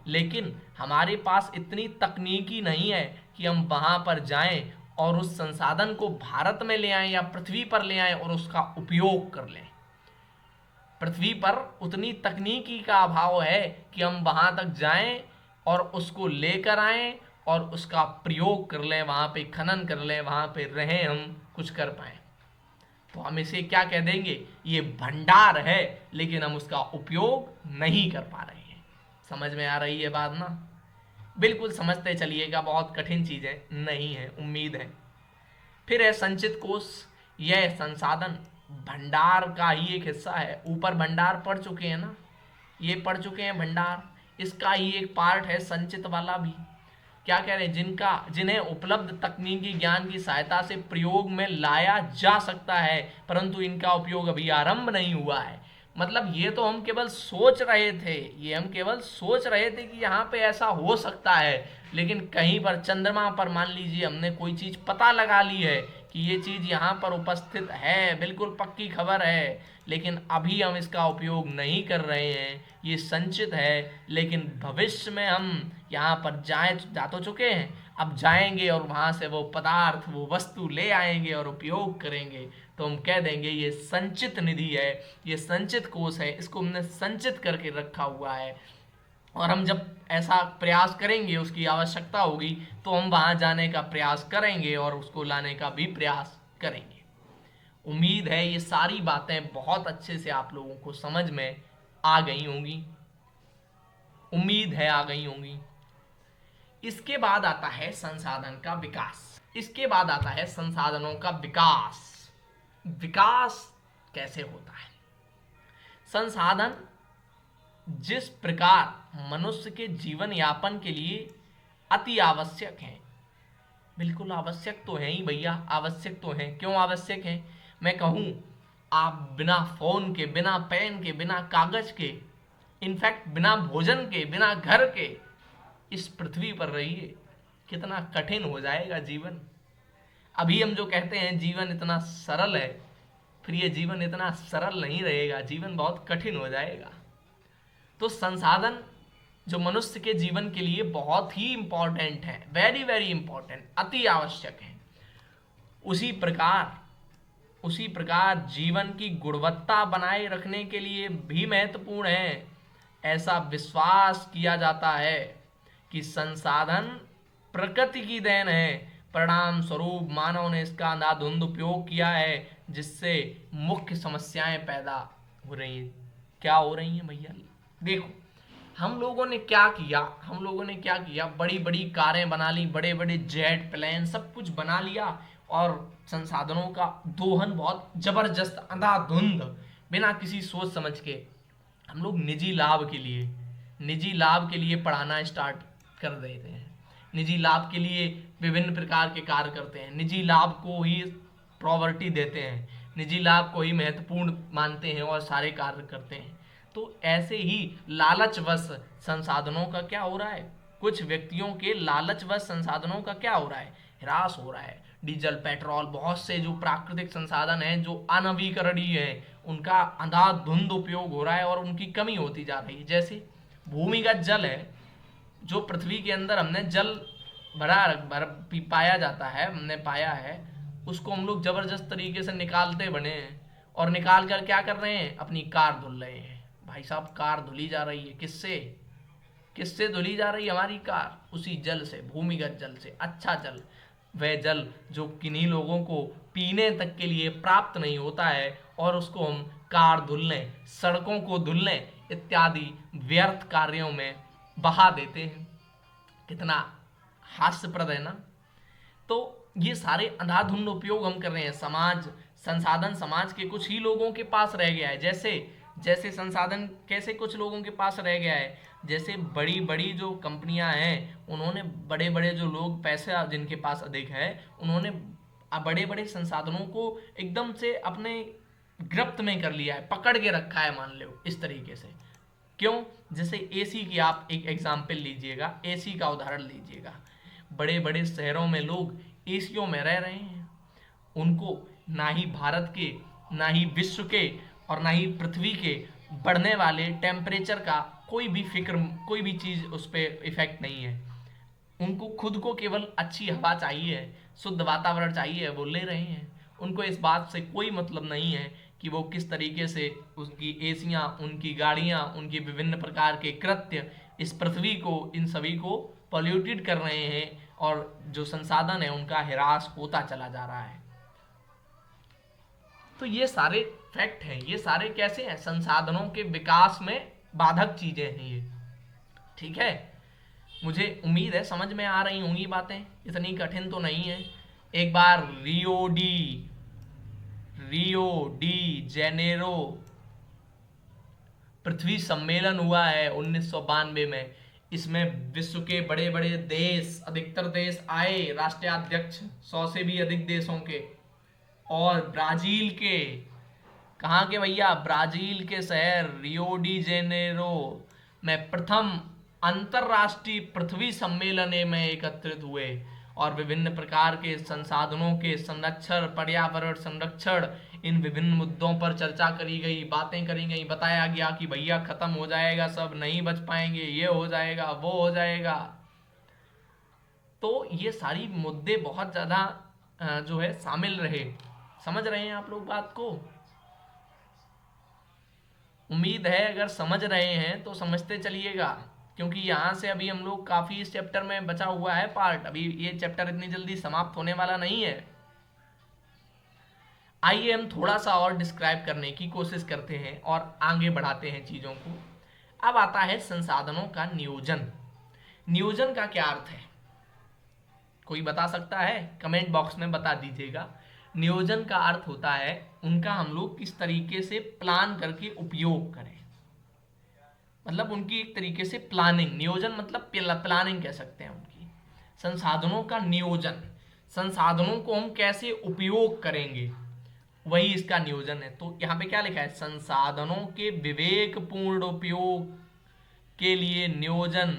लेकिन हमारे पास इतनी तकनीकी नहीं है कि हम वहाँ पर जाएं और उस संसाधन को भारत में ले आएं या पृथ्वी पर ले आएं और उसका उपयोग कर लें। पृथ्वी पर उतनी तकनीकी का अभाव है कि हम वहाँ तक जाएं और उसको लेकर आएं और उसका प्रयोग कर लें, वहाँ पे खनन कर लें, वहाँ पे रहें, हम कुछ कर पाएँ। तो हम इसे क्या कह देंगे, ये भंडार है, लेकिन हम उसका उपयोग नहीं कर पा रहे हैं। समझ में आ रही है बात ना? बिल्कुल समझते चलिएगा, बहुत कठिन चीज़ें नहीं है, उम्मीद है। फिर है संचित कोष। यह संसाधन भंडार का ही एक हिस्सा है। ऊपर भंडार पढ़ चुके हैं ना, ये पढ़ चुके हैं भंडार, इसका ही एक पार्ट है संचित वाला भी। क्या कह रहे हैं, जिन्हें उपलब्ध तकनीकी ज्ञान की सहायता से प्रयोग में लाया जा सकता है, परंतु इनका उपयोग अभी आरंभ नहीं हुआ है। मतलब ये तो हम केवल सोच रहे थे, ये हम केवल सोच रहे थे कि यहाँ पे ऐसा हो सकता है, लेकिन कहीं पर चंद्रमा पर मान लीजिए हमने कोई चीज़ पता लगा ली है कि ये चीज़ यहाँ पर उपस्थित है, बिल्कुल पक्की खबर है, लेकिन अभी हम इसका उपयोग नहीं कर रहे हैं, ये संचित है। लेकिन भविष्य में हम यहाँ पर जा तो चुके हैं, अब जाएंगे और वहाँ से वो पदार्थ, वो वस्तु ले आएंगे और उपयोग करेंगे, तो हम कह देंगे ये संचित निधि है, ये संचित कोष है, इसको हमने संचित करके रखा हुआ है। और हम जब ऐसा प्रयास करेंगे, उसकी आवश्यकता होगी, तो हम वहाँ जाने का प्रयास करेंगे और उसको लाने का भी प्रयास करेंगे। उम्मीद है ये सारी बातें बहुत अच्छे से आप लोगों को समझ में आ गई होंगी, उम्मीद है आ गई होंगी। इसके बाद आता है संसाधन का विकास। इसके बाद आता है संसाधनों का विकास। विकास कैसे होता है? संसाधन जिस प्रकार मनुष्य के जीवन यापन के लिए अति आवश्यक हैं, बिल्कुल आवश्यक तो है ही भैया, आवश्यक तो है। क्यों आवश्यक है? मैं कहूं, आप बिना फोन के, बिना पेन के, बिना कागज के, इनफैक्ट बिना भोजन के, बिना घर के इस पृथ्वी पर रहिए, कितना कठिन हो जाएगा जीवन। अभी हम जो कहते हैं जीवन इतना सरल है, फिर ये जीवन इतना सरल नहीं रहेगा, जीवन बहुत कठिन हो जाएगा। तो संसाधन जो मनुष्य के जीवन के लिए बहुत ही इंपॉर्टेंट है, वेरी वेरी इंपॉर्टेंट, अति आवश्यक है। उसी प्रकार जीवन की गुणवत्ता बनाए रखने के लिए भी महत्वपूर्ण है। ऐसा विश्वास किया जाता है कि संसाधन प्रकृति की देन है, परिणाम स्वरूप मानव ने इसका अंधाधुंध उपयोग किया है, जिससे मुख्य समस्याएं पैदा हो रही हैं। क्या हो रही हैं भैया? देखो, हम लोगों ने क्या किया, बड़ी बड़ी कारें बना ली, बड़े बड़े जेट प्लेन सब कुछ बना लिया, और संसाधनों का दोहन बहुत जबरदस्त अंधाधुंध बिना किसी सोच समझ के हम लोग निजी लाभ के लिए पढ़ाना स्टार्ट कर देते हैं, निजी लाभ के लिए विभिन्न प्रकार के कार्य करते हैं, निजी लाभ को ही प्रायोरिटी देते हैं, निजी लाभ को ही महत्वपूर्ण मानते हैं और सारे कार्य करते हैं। तो ऐसे ही लालचवश संसाधनों का क्या हो रहा है? कुछ व्यक्तियों के लालचवश संसाधनों का क्या हो रहा है? ह्रास हो रहा है। डीजल, पेट्रोल, बहुत से जो प्राकृतिक संसाधन हैं जो अनवीकरणीय हैं, उनका अंधाधुंध उपयोग हो रहा है और उनकी कमी होती जा रही है। जैसे भूमिगत जल है, जो पृथ्वी के अंदर हमने जल पाया जाता है, हमने पाया है, उसको हम लोग जबरदस्त तरीके से निकालते बने हैं, और निकाल कर क्या कर रहे हैं? अपनी कार धुल रहे हैं। भाई साहब, कार धुली जा रही है, किससे धुली जा रही है हमारी कार? उसी जल से, भूमिगत जल से। अच्छा जल, वह जल जो किन्हीं लोगों को पीने तक के लिए प्राप्त नहीं होता है, और उसको हम कार धुलने, सड़कों को धुलने इत्यादि व्यर्थ कार्यों में बहा देते हैं। कितना हास्यप्रद है ना? तो ये सारे अंधाधुंध उपयोग हम कर रहे हैं। संसाधन समाज के कुछ ही लोगों के पास रह गया है। जैसे संसाधन कैसे कुछ लोगों के पास रह गया है? जैसे बड़ी बड़ी जो कंपनियां हैं, उन्होंने बड़े बड़े जो लोग, पैसा जिनके पास अधिक है, उन्होंने बड़े बड़े संसाधनों को एकदम से अपने गिरफ्त में कर लिया है, पकड़ के रखा है, मान लो इस तरीके से। क्यों? जैसे एसी की आप एक एग्जाम्पल लीजिएगा, एसी का उदाहरण लीजिएगा। बड़े बड़े शहरों में लोग एसियों में रह रहे हैं, उनको ना ही भारत के, ना ही विश्व के, और ना ही पृथ्वी के बढ़ने वाले टेम्परेचर का कोई भी चीज़ उस पर इफेक्ट नहीं है। उनको खुद को केवल अच्छी हवा चाहिए, शुद्ध वातावरण चाहिए, वो ले रहे हैं। उनको इस बात से कोई मतलब नहीं है कि वो किस तरीके से उसकी एसियाँ, उनकी गाड़ियाँ, उनकी विभिन्न प्रकार के कृत्य इस पृथ्वी को, इन सभी को पॉल्यूटेड कर रहे हैं, और जो संसाधन है उनका ह्रास होता चला जा रहा है। तो ये सारे फैक्ट हैं, ये सारे कैसे हैं? संसाधनों के विकास में बाधक चीजें हैं ये। ठीक है, मुझे उम्मीद है समझ में आ रही होंगी बातें, इतनी कठिन तो नहीं है। एक बार रियो डी जेनेरो पृथ्वी सम्मेलन हुआ है 1992 में। इसमें विश्व के बड़े बड़े देश, अधिकतर देश आए, राष्ट्राध्यक्ष 100 से भी अधिक देशों के, और ब्राजील के, कहाँ के भैया? ब्राजील के शहर रियो डी जेनेरो में प्रथम अंतरराष्ट्रीय पृथ्वी सम्मेलन में एकत्रित हुए, और विभिन्न प्रकार के संसाधनों के संरक्षण, पर्यावरण संरक्षण, इन विभिन्न मुद्दों पर चर्चा करी गई, बातें करी गई, बताया गया कि भैया खत्म हो जाएगा, सब नहीं बच पाएंगे, ये हो जाएगा, वो हो जाएगा। तो ये सारी मुद्दे बहुत ज़्यादा जो है शामिल रहे। समझ रहे हैं आप लोग बात को? उम्मीद है अगर समझ रहे हैं तो समझते चलिएगा, क्योंकि यहाँ से अभी हम लोग काफ़ी इस चैप्टर में बचा हुआ है पार्ट। अभी ये चैप्टर इतनी जल्दी समाप्त होने वाला नहीं है। आइए हम थोड़ा सा और डिस्क्राइब करने की कोशिश करते हैं और आगे बढ़ाते हैं चीज़ों को। अब आता है संसाधनों का नियोजन। नियोजन का क्या अर्थ है? कोई बता सकता है? कमेंट बॉक्स में बता दीजिएगा। नियोजन का अर्थ होता है उनका हम लोग किस तरीके से प्लान करके उपयोग करें, मतलब उनकी एक तरीके से प्लानिंग। नियोजन मतलब प्लानिंग कह सकते हैं उनकी। संसाधनों का नियोजन, संसाधनों को हम कैसे उपयोग करेंगे, वही इसका नियोजन है। तो यहाँ पे क्या लिखा है? संसाधनों के विवेकपूर्ण उपयोग के लिए नियोजन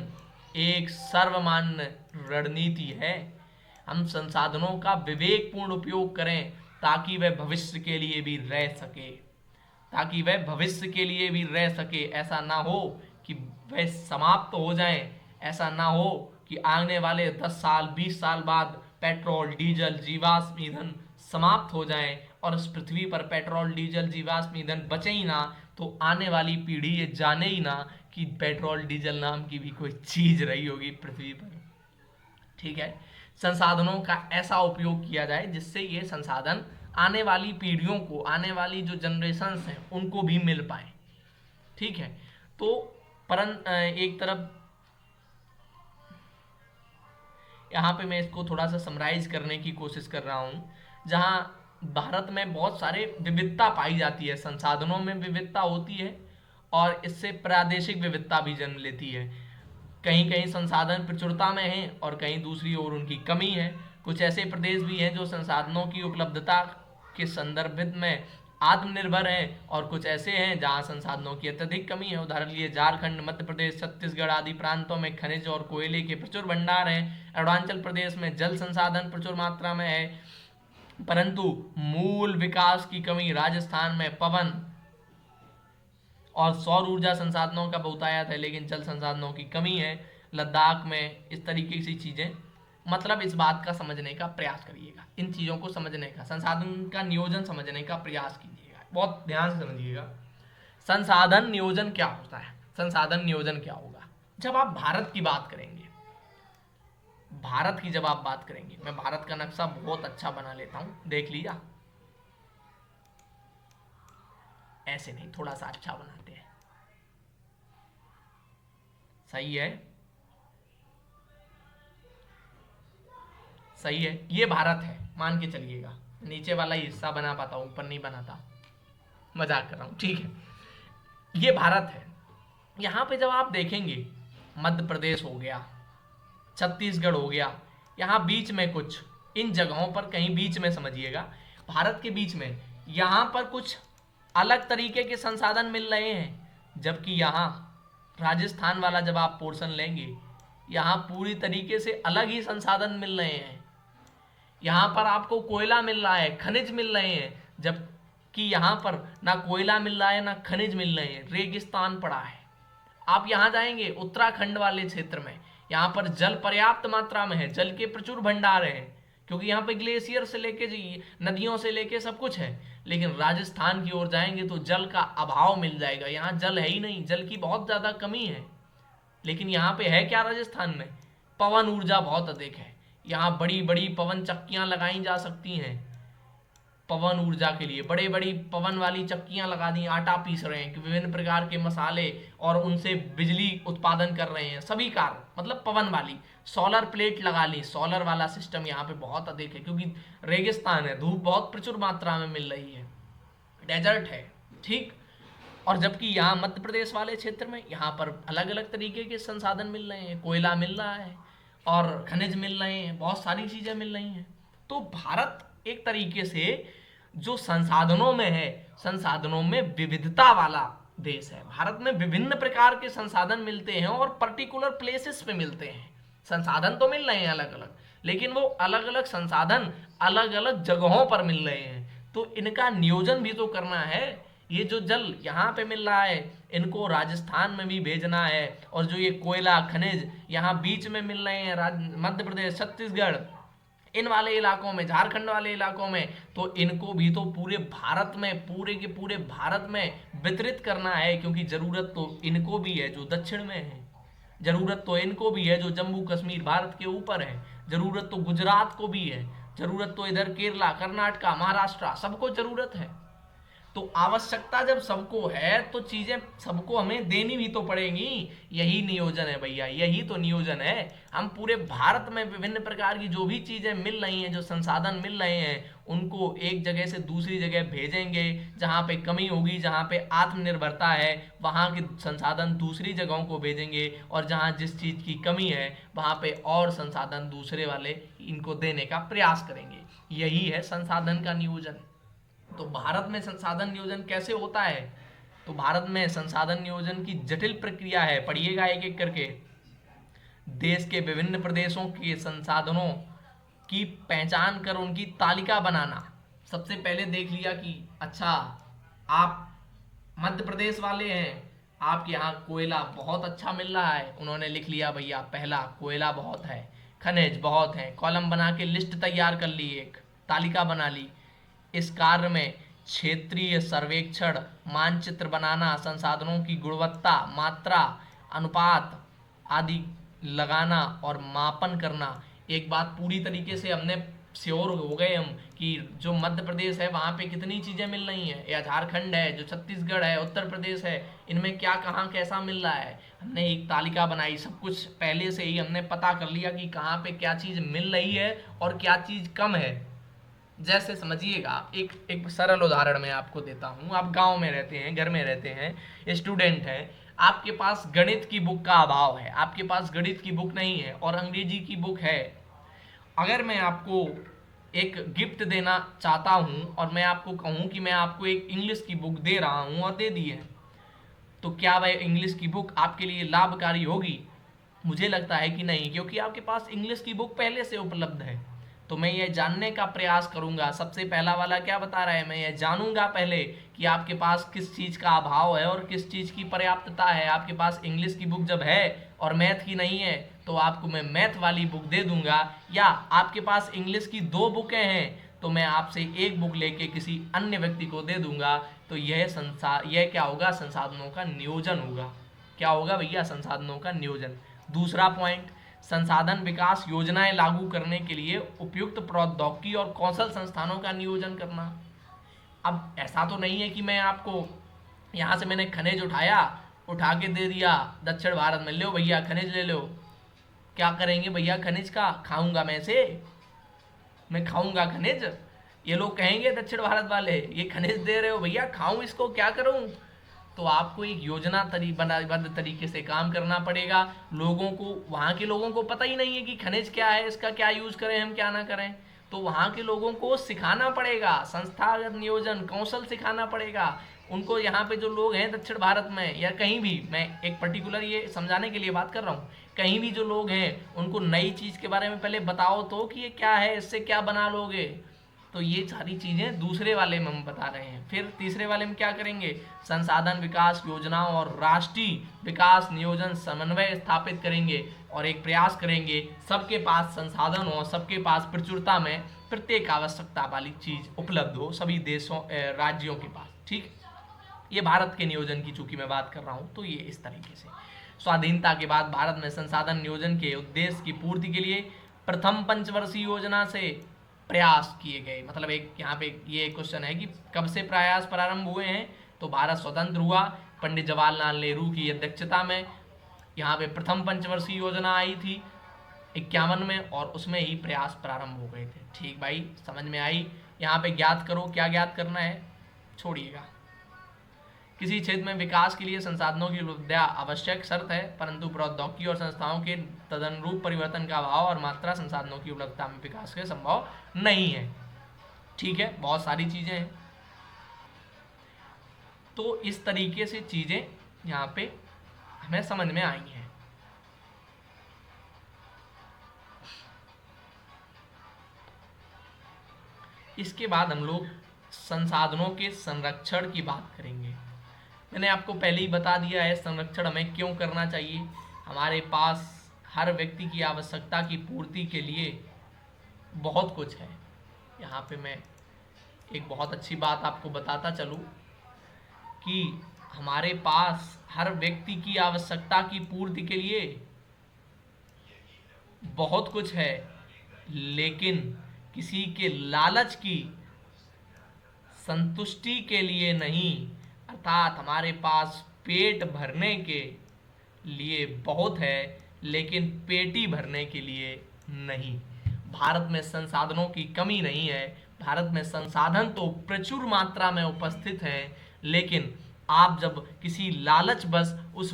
एक सर्वमान्य रणनीति है। हम संसाधनों का विवेकपूर्ण उपयोग करें ताकि वह भविष्य के लिए भी रह सके, ताकि वह भविष्य के लिए भी रह सके। ऐसा ना हो कि वह समाप्त हो जाए, ऐसा ना हो कि आने वाले 10 साल 20 साल बाद पेट्रोल डीजल जीवाश्म ईंधन समाप्त हो जाए और इस पृथ्वी पर पेट्रोल डीजल जीवाश्म ईंधन बचे ही ना, तो आने वाली पीढ़ी ये जाने ही ना कि पेट्रोल डीजल नाम की भी कोई चीज रही होगी पृथ्वी पर। ठीक है, संसाधनों का ऐसा उपयोग किया जाए जिससे ये संसाधन आने वाली पीढ़ियों को, आने वाली जो जनरेशन्स हैं उनको भी मिल पाए। ठीक है, तो एक तरफ यहाँ पे मैं इसको थोड़ा सा समराइज करने की कोशिश कर रहा हूँ, जहाँ भारत में बहुत सारे विविधता पाई जाती है, संसाधनों में विविधता होती है और इससे प्रादेशिक विविधता भी जन्म लेती है। कहीं कहीं संसाधन प्रचुरता में हैं और कहीं दूसरी ओर उनकी कमी है। कुछ ऐसे प्रदेश भी हैं जो संसाधनों की उपलब्धता के संदर्भ में आत्मनिर्भर हैं और कुछ ऐसे हैं जहां संसाधनों की अत्यधिक कमी है। उदाहरण लिए झारखंड, मध्य प्रदेश, छत्तीसगढ़ आदि प्रांतों में खनिज और कोयले के प्रचुर भंडार हैं। अरुणाचल प्रदेश में जल संसाधन प्रचुर मात्रा में है, परंतु मूल विकास की कमी। राजस्थान में पवन और सौर ऊर्जा संसाधनों का बहुतायत है लेकिन जल संसाधनों की कमी है। लद्दाख में इस तरीके की चीजें, मतलब इस बात का समझने का प्रयास करिएगा, इन चीजों को समझने का, संसाधन का नियोजन समझने का प्रयास कीजिएगा। बहुत ध्यान से समझिएगा संसाधन नियोजन क्या होता है। संसाधन नियोजन क्या होगा जब आप भारत की बात करेंगे, भारत की जब आप बात करेंगे, मैं भारत का नक्शा बहुत अच्छा बना लेता हूं, देख लिया। ऐसे नहीं, थोड़ा सा अच्छा बनाते हैं, सही है, सही है। ये भारत है, मान के चलिएगा। नीचे वाला ही हिस्सा बना पाता हूं, ऊपर नहीं बनाता, मजाक कर रहा हूं। ठीक है, ये भारत है। यहां पे जब आप देखेंगे मध्य प्रदेश हो गया, छत्तीसगढ़ हो गया, यहां बीच में कुछ, इन जगहों पर कहीं बीच में समझिएगा, भारत के बीच में यहां पर कुछ अलग तरीके के संसाधन मिल रहे हैं, जबकि यहाँ राजस्थान वाला जब आप पोर्शन लेंगे, यहाँ पूरी तरीके से अलग ही संसाधन मिल रहे हैं। यहाँ पर आपको कोयला मिल रहा है, खनिज मिल रहे हैं, जबकि यहाँ पर ना कोयला मिल रहा है ना खनिज मिल रहे हैं, रेगिस्तान पड़ा है। आप यहाँ जाएंगे उत्तराखंड वाले क्षेत्र में, यहाँ पर जल पर्याप्त मात्रा में है, जल के प्रचुर भंडार हैं, क्योंकि यहाँ पे ग्लेशियर से लेके नदियों से लेके सब कुछ है। लेकिन राजस्थान की ओर जाएंगे तो जल का अभाव मिल जाएगा, यहाँ जल है ही नहीं, जल की बहुत ज्यादा कमी है। लेकिन यहाँ पे है क्या राजस्थान में? पवन ऊर्जा बहुत अधिक है, यहाँ बड़ी बड़ी पवन चक्कियां लगाई जा सकती हैं। पवन ऊर्जा के लिए बड़े बड़ी पवन वाली चक्कियां लगा दी, आटा पीस रहे हैं, विभिन्न प्रकार के मसाले और उनसे बिजली उत्पादन कर रहे हैं, सभी कार्य मतलब पवन वाली। सोलर प्लेट लगा ली, सोलर वाला सिस्टम यहाँ पे बहुत अधिक है, क्योंकि रेगिस्तान है, धूप बहुत प्रचुर मात्रा में मिल रही है, डेजर्ट है। ठीक, और जबकि यहाँ मध्य प्रदेश वाले क्षेत्र में यहाँ पर अलग अलग तरीके के संसाधन मिल रहे हैं, कोयला मिल रहा है और खनिज मिल रहे हैं, बहुत सारी चीजें मिल रही हैं। तो भारत एक तरीके से जो संसाधनों में है, संसाधनों में विविधता वाला देश है। भारत में विभिन्न प्रकार के संसाधन मिलते हैं और पर्टिकुलर प्लेसेस पे मिलते हैं। संसाधन तो मिल रहे हैं अलग अलग, लेकिन वो अलग अलग संसाधन अलग अलग जगहों पर मिल रहे हैं, तो इनका नियोजन भी तो करना है। ये जो जल यहाँ पे मिल रहा है, इनको राजस्थान में भी भेजना है, और जो ये कोयला खनिज यहाँ बीच में मिल रहे हैं, मध्य प्रदेश, छत्तीसगढ़, इन वाले इलाकों में, झारखंड वाले इलाकों में, तो इनको भी तो पूरे भारत में, पूरे के पूरे भारत में वितरित करना है, क्योंकि जरूरत तो इनको भी है जो दक्षिण में है, जरूरत तो इनको भी है जो जम्मू कश्मीर भारत के ऊपर है, जरूरत तो गुजरात को भी है, जरूरत तो इधर केरला, कर्नाटका, महाराष्ट्र, सबको जरूरत है। तो आवश्यकता जब सबको है तो चीजें सबको हमें देनी भी तो पड़ेंगी। यही नियोजन है भैया, यही तो नियोजन है। हम पूरे भारत में विभिन्न प्रकार की जो भी चीजें मिल रही हैं, जो संसाधन मिल रहे हैं, उनको एक जगह से दूसरी जगह भेजेंगे। जहाँ पे कमी होगी, जहाँ पे आत्मनिर्भरता है, वहाँ के संसाधन दूसरी जगहों को भेजेंगे, और जहाँ जिस चीज़ की कमी है वहाँ पे और संसाधन दूसरे वाले इनको देने का प्रयास करेंगे। यही है संसाधन का नियोजन। तो भारत में संसाधन नियोजन कैसे होता है? तो भारत में संसाधन नियोजन की जटिल प्रक्रिया है, पढ़िएगा एक एक करके। देश के विभिन्न प्रदेशों के संसाधनों की पहचान कर उनकी तालिका बनाना। सबसे पहले देख लिया कि अच्छा, आप मध्य प्रदेश वाले हैं, आपके यहाँ कोयला बहुत अच्छा मिल रहा है। उन्होंने लिख लिया भैया, पहला कोयला बहुत है, खनिज बहुत है, कॉलम बना के लिस्ट तैयार कर ली, एक तालिका बना ली। इस कार्य में क्षेत्रीय सर्वेक्षण, मानचित्र बनाना, संसाधनों की गुणवत्ता, मात्रा, अनुपात आदि लगाना और मापन करना। एक बात पूरी तरीके से हमने श्योर हो गए हम कि जो मध्य प्रदेश है वहाँ पे कितनी चीज़ें मिल रही हैं, या झारखंड है, जो छत्तीसगढ़ है, उत्तर प्रदेश है, इनमें क्या कहाँ कैसा मिल रहा है। हमने एक तालिका बनाई, सब कुछ पहले से ही हमने पता कर लिया कि कहाँ पे क्या चीज़ मिल रही है और क्या चीज़ कम है। जैसे समझिएगा, एक एक सरल उदाहरण मैं आपको देता हूँ। आप गांव में रहते हैं, घर में रहते हैं, स्टूडेंट हैं, आपके पास गणित की बुक का अभाव है, आपके पास गणित की बुक नहीं है और अंग्रेजी की बुक है। अगर मैं आपको एक गिफ्ट देना चाहता हूँ और मैं आपको कहूँ कि मैं आपको एक इंग्लिश की बुक दे रहा हूँ और दे दी है, तो क्या वह इंग्लिश की बुक आपके लिए लाभकारी होगी? मुझे लगता है कि नहीं, क्योंकि आपके पास इंग्लिश की बुक पहले से उपलब्ध है। तो मैं ये जानने का प्रयास करूंगा, सबसे पहला वाला क्या बता रहा है, मैं ये जानूंगा पहले कि आपके पास किस चीज़ का अभाव है और किस चीज़ की पर्याप्तता है। आपके पास इंग्लिश की बुक जब है और मैथ की नहीं है, तो आपको मैं मैथ वाली बुक दे दूंगा। या आपके पास इंग्लिश की 2 बुकें हैं, तो मैं आपसे एक बुक लेके किसी अन्य व्यक्ति को दे दूंगा। तो यह क्या होगा, संसाधनों का नियोजन होगा। क्या होगा भैया, संसाधनों का नियोजन। दूसरा पॉइंट, संसाधन विकास योजनाएं लागू करने के लिए उपयुक्त प्रौद्योगिकी और कौशल संस्थानों का नियोजन करना। अब ऐसा तो नहीं है कि मैं आपको यहाँ से मैंने खनिज उठा के दे दिया दक्षिण भारत में, लो भैया खनिज ले लो। क्या करेंगे भैया खनिज का? खाऊंगा मैं खाऊंगा खनिज। ये लोग कहेंगे दक्षिण भारत वाले, ये खनिज दे रहे हो भैया, खाऊं इसको, क्या करूं? तो आपको एक योजना बनाबद्ध तरीके से काम करना पड़ेगा। लोगों को, वहाँ के लोगों को पता ही नहीं है कि खनिज क्या है, इसका क्या यूज करें हम, क्या ना करें। तो वहाँ के लोगों को सिखाना पड़ेगा, संस्थागत नियोजन कौशल सिखाना पड़ेगा उनको। यहाँ पे जो लोग हैं दक्षिण भारत में या कहीं भी, मैं एक पर्टिकुलर ये समझाने के लिए बात कर रहा हूँ, कहीं भी जो लोग हैं उनको नई चीज़ के बारे में पहले बताओ तो कि ये क्या है, इससे क्या बना लोगे। तो ये सारी चीज़ें दूसरे वाले में हम बता रहे हैं। फिर तीसरे वाले में क्या करेंगे, संसाधन विकास योजनाओं और राष्ट्रीय विकास नियोजन समन्वय स्थापित करेंगे और एक प्रयास करेंगे सबके पास संसाधन हो, सबके पास प्रचुरता में प्रत्येक आवश्यकता वाली चीज़ उपलब्ध हो सभी देशों राज्यों के पास। ठीक, ये भारत के नियोजन की चूंकि मैं बात कर रहा हूँ, तो ये इस तरीके से। स्वाधीनता के बाद भारत में संसाधन नियोजन के उद्देश्य की पूर्ति के लिए प्रथम पंचवर्षीय योजना से प्रयास किए गए। मतलब एक यहाँ पे ये क्वेश्चन है कि कब से प्रयास प्रारंभ हुए हैं? तो भारत स्वतंत्र हुआ, पंडित जवाहरलाल नेहरू की अध्यक्षता में यहाँ पे प्रथम पंचवर्षीय योजना आई थी 51 में, और उसमें ही प्रयास प्रारंभ हो गए थे। ठीक भाई, समझ में आई? यहाँ पे ज्ञात करो, क्या ज्ञात करना है छोड़िएगा। किसी क्षेत्र में विकास के लिए संसाधनों की उपलब्धता आवश्यक शर्त है, परंतु प्रौद्योगिकी और संस्थाओं के तदनुरूप परिवर्तन का अभाव और मात्रा संसाधनों की उपलब्धता में विकास के संभव नहीं है। ठीक है, बहुत सारी चीजें हैं। तो इस तरीके से चीजें यहाँ पे हमें समझ में आई हैं। इसके बाद हम लोग संसाधनों के संरक्षण की बात करेंगे। मैंने आपको पहले ही बता दिया है संरक्षण हमें क्यों करना चाहिए। हमारे पास हर व्यक्ति की आवश्यकता की पूर्ति के लिए बहुत कुछ है। यहाँ पे मैं एक बहुत अच्छी बात आपको बताता चलूँ कि हमारे पास हर व्यक्ति की आवश्यकता की पूर्ति के लिए बहुत कुछ है, लेकिन किसी के लालच की संतुष्टि के लिए नहीं, अर्थात हमारे पास पेट भरने के लिए बहुत है लेकिन पेटी भरने के लिए नहीं। भारत में संसाधनों की कमी नहीं है, भारत में संसाधन तो प्रचुर मात्रा में उपस्थित हैं, लेकिन आप जब किसी लालच बस उस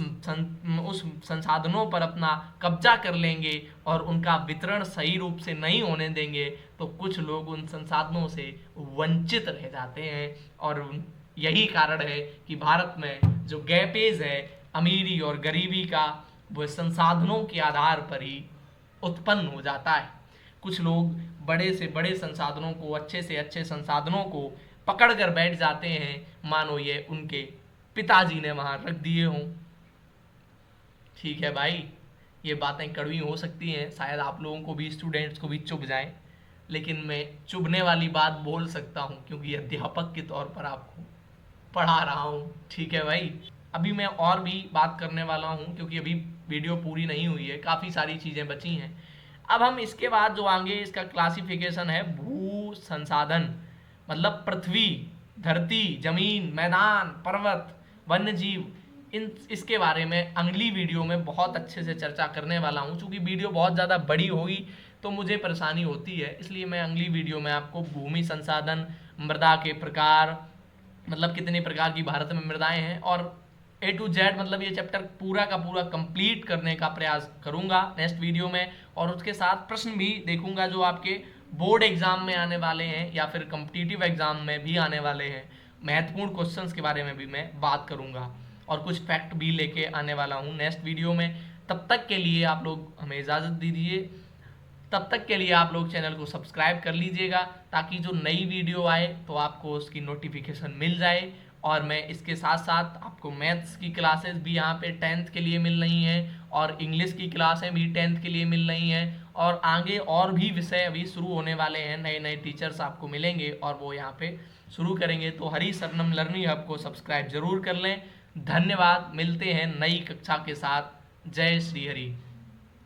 संसाधनों पर अपना कब्जा कर लेंगे और उनका वितरण सही रूप से नहीं होने देंगे तो कुछ लोग उन संसाधनों से वंचित रह जाते हैं। और यही कारण है कि भारत में जो गैपेज है अमीरी और गरीबी का, वह संसाधनों के आधार पर ही उत्पन्न हो जाता है। कुछ लोग बड़े से बड़े संसाधनों को, अच्छे से अच्छे संसाधनों को पकड़ कर बैठ जाते हैं मानो ये उनके पिताजी ने वहां रख दिए हों। ठीक है भाई, ये बातें कड़वी हो सकती हैं, शायद आप लोगों को भी, स्टूडेंट्स को भी चुभ जाएं, लेकिन मैं चुभने वाली बात बोल सकता हूं क्योंकि अध्यापक के तौर पर आपको पढ़ा रहा हूं। ठीक है भाई, अभी मैं और भी बात करने वाला हूं क्योंकि अभी वीडियो पूरी नहीं हुई है, काफ़ी सारी चीज़ें बची हैं। अब हम इसके बाद जो आगे इसका क्लासिफिकेशन है भू संसाधन, मतलब पृथ्वी, धरती, जमीन, मैदान, पर्वत, वन्य जीव, इसके बारे में अगली वीडियो में बहुत अच्छे से चर्चा करने वाला हूं। चूंकि वीडियो बहुत ज़्यादा बड़ी होगी तो मुझे परेशानी होती है, इसलिए मैं अगली वीडियो में आपको भूमि संसाधन, मृदा के प्रकार, मतलब कितने प्रकार की भारत में मृदाएं हैं, और A to Z मतलब ये चैप्टर पूरा का पूरा कंप्लीट करने का प्रयास करूंगा नेक्स्ट वीडियो में। और उसके साथ प्रश्न भी देखूंगा जो आपके बोर्ड एग्जाम में आने वाले हैं या फिर कॉम्पिटिटिव एग्जाम में भी आने वाले हैं। महत्वपूर्ण क्वेश्चंस के बारे में भी मैं बात करूंगा और कुछ फैक्ट भी लेके आने वाला हूं नेक्स्ट वीडियो में। तब तक के लिए आप लोग हमें इजाज़त दीजिए, तब तक के लिए आप लोग चैनल को सब्सक्राइब कर लीजिएगा ताकि जो नई वीडियो आए तो आपको उसकी नोटिफिकेशन मिल जाए। और मैं इसके साथ साथ आपको मैथ्स की क्लासेस भी यहाँ पे 10th के लिए मिल रही हैं और इंग्लिश की क्लासें भी 10th के लिए मिल रही हैं, और आगे और भी विषय अभी शुरू होने वाले हैं, नए नए टीचर्स आपको मिलेंगे और वो यहाँ पे शुरू करेंगे। तो हरी सरनम लर्निंग हब को सब्सक्राइब जरूर कर लें। धन्यवाद, मिलते हैं नई कक्षा के साथ। जय श्री हरि।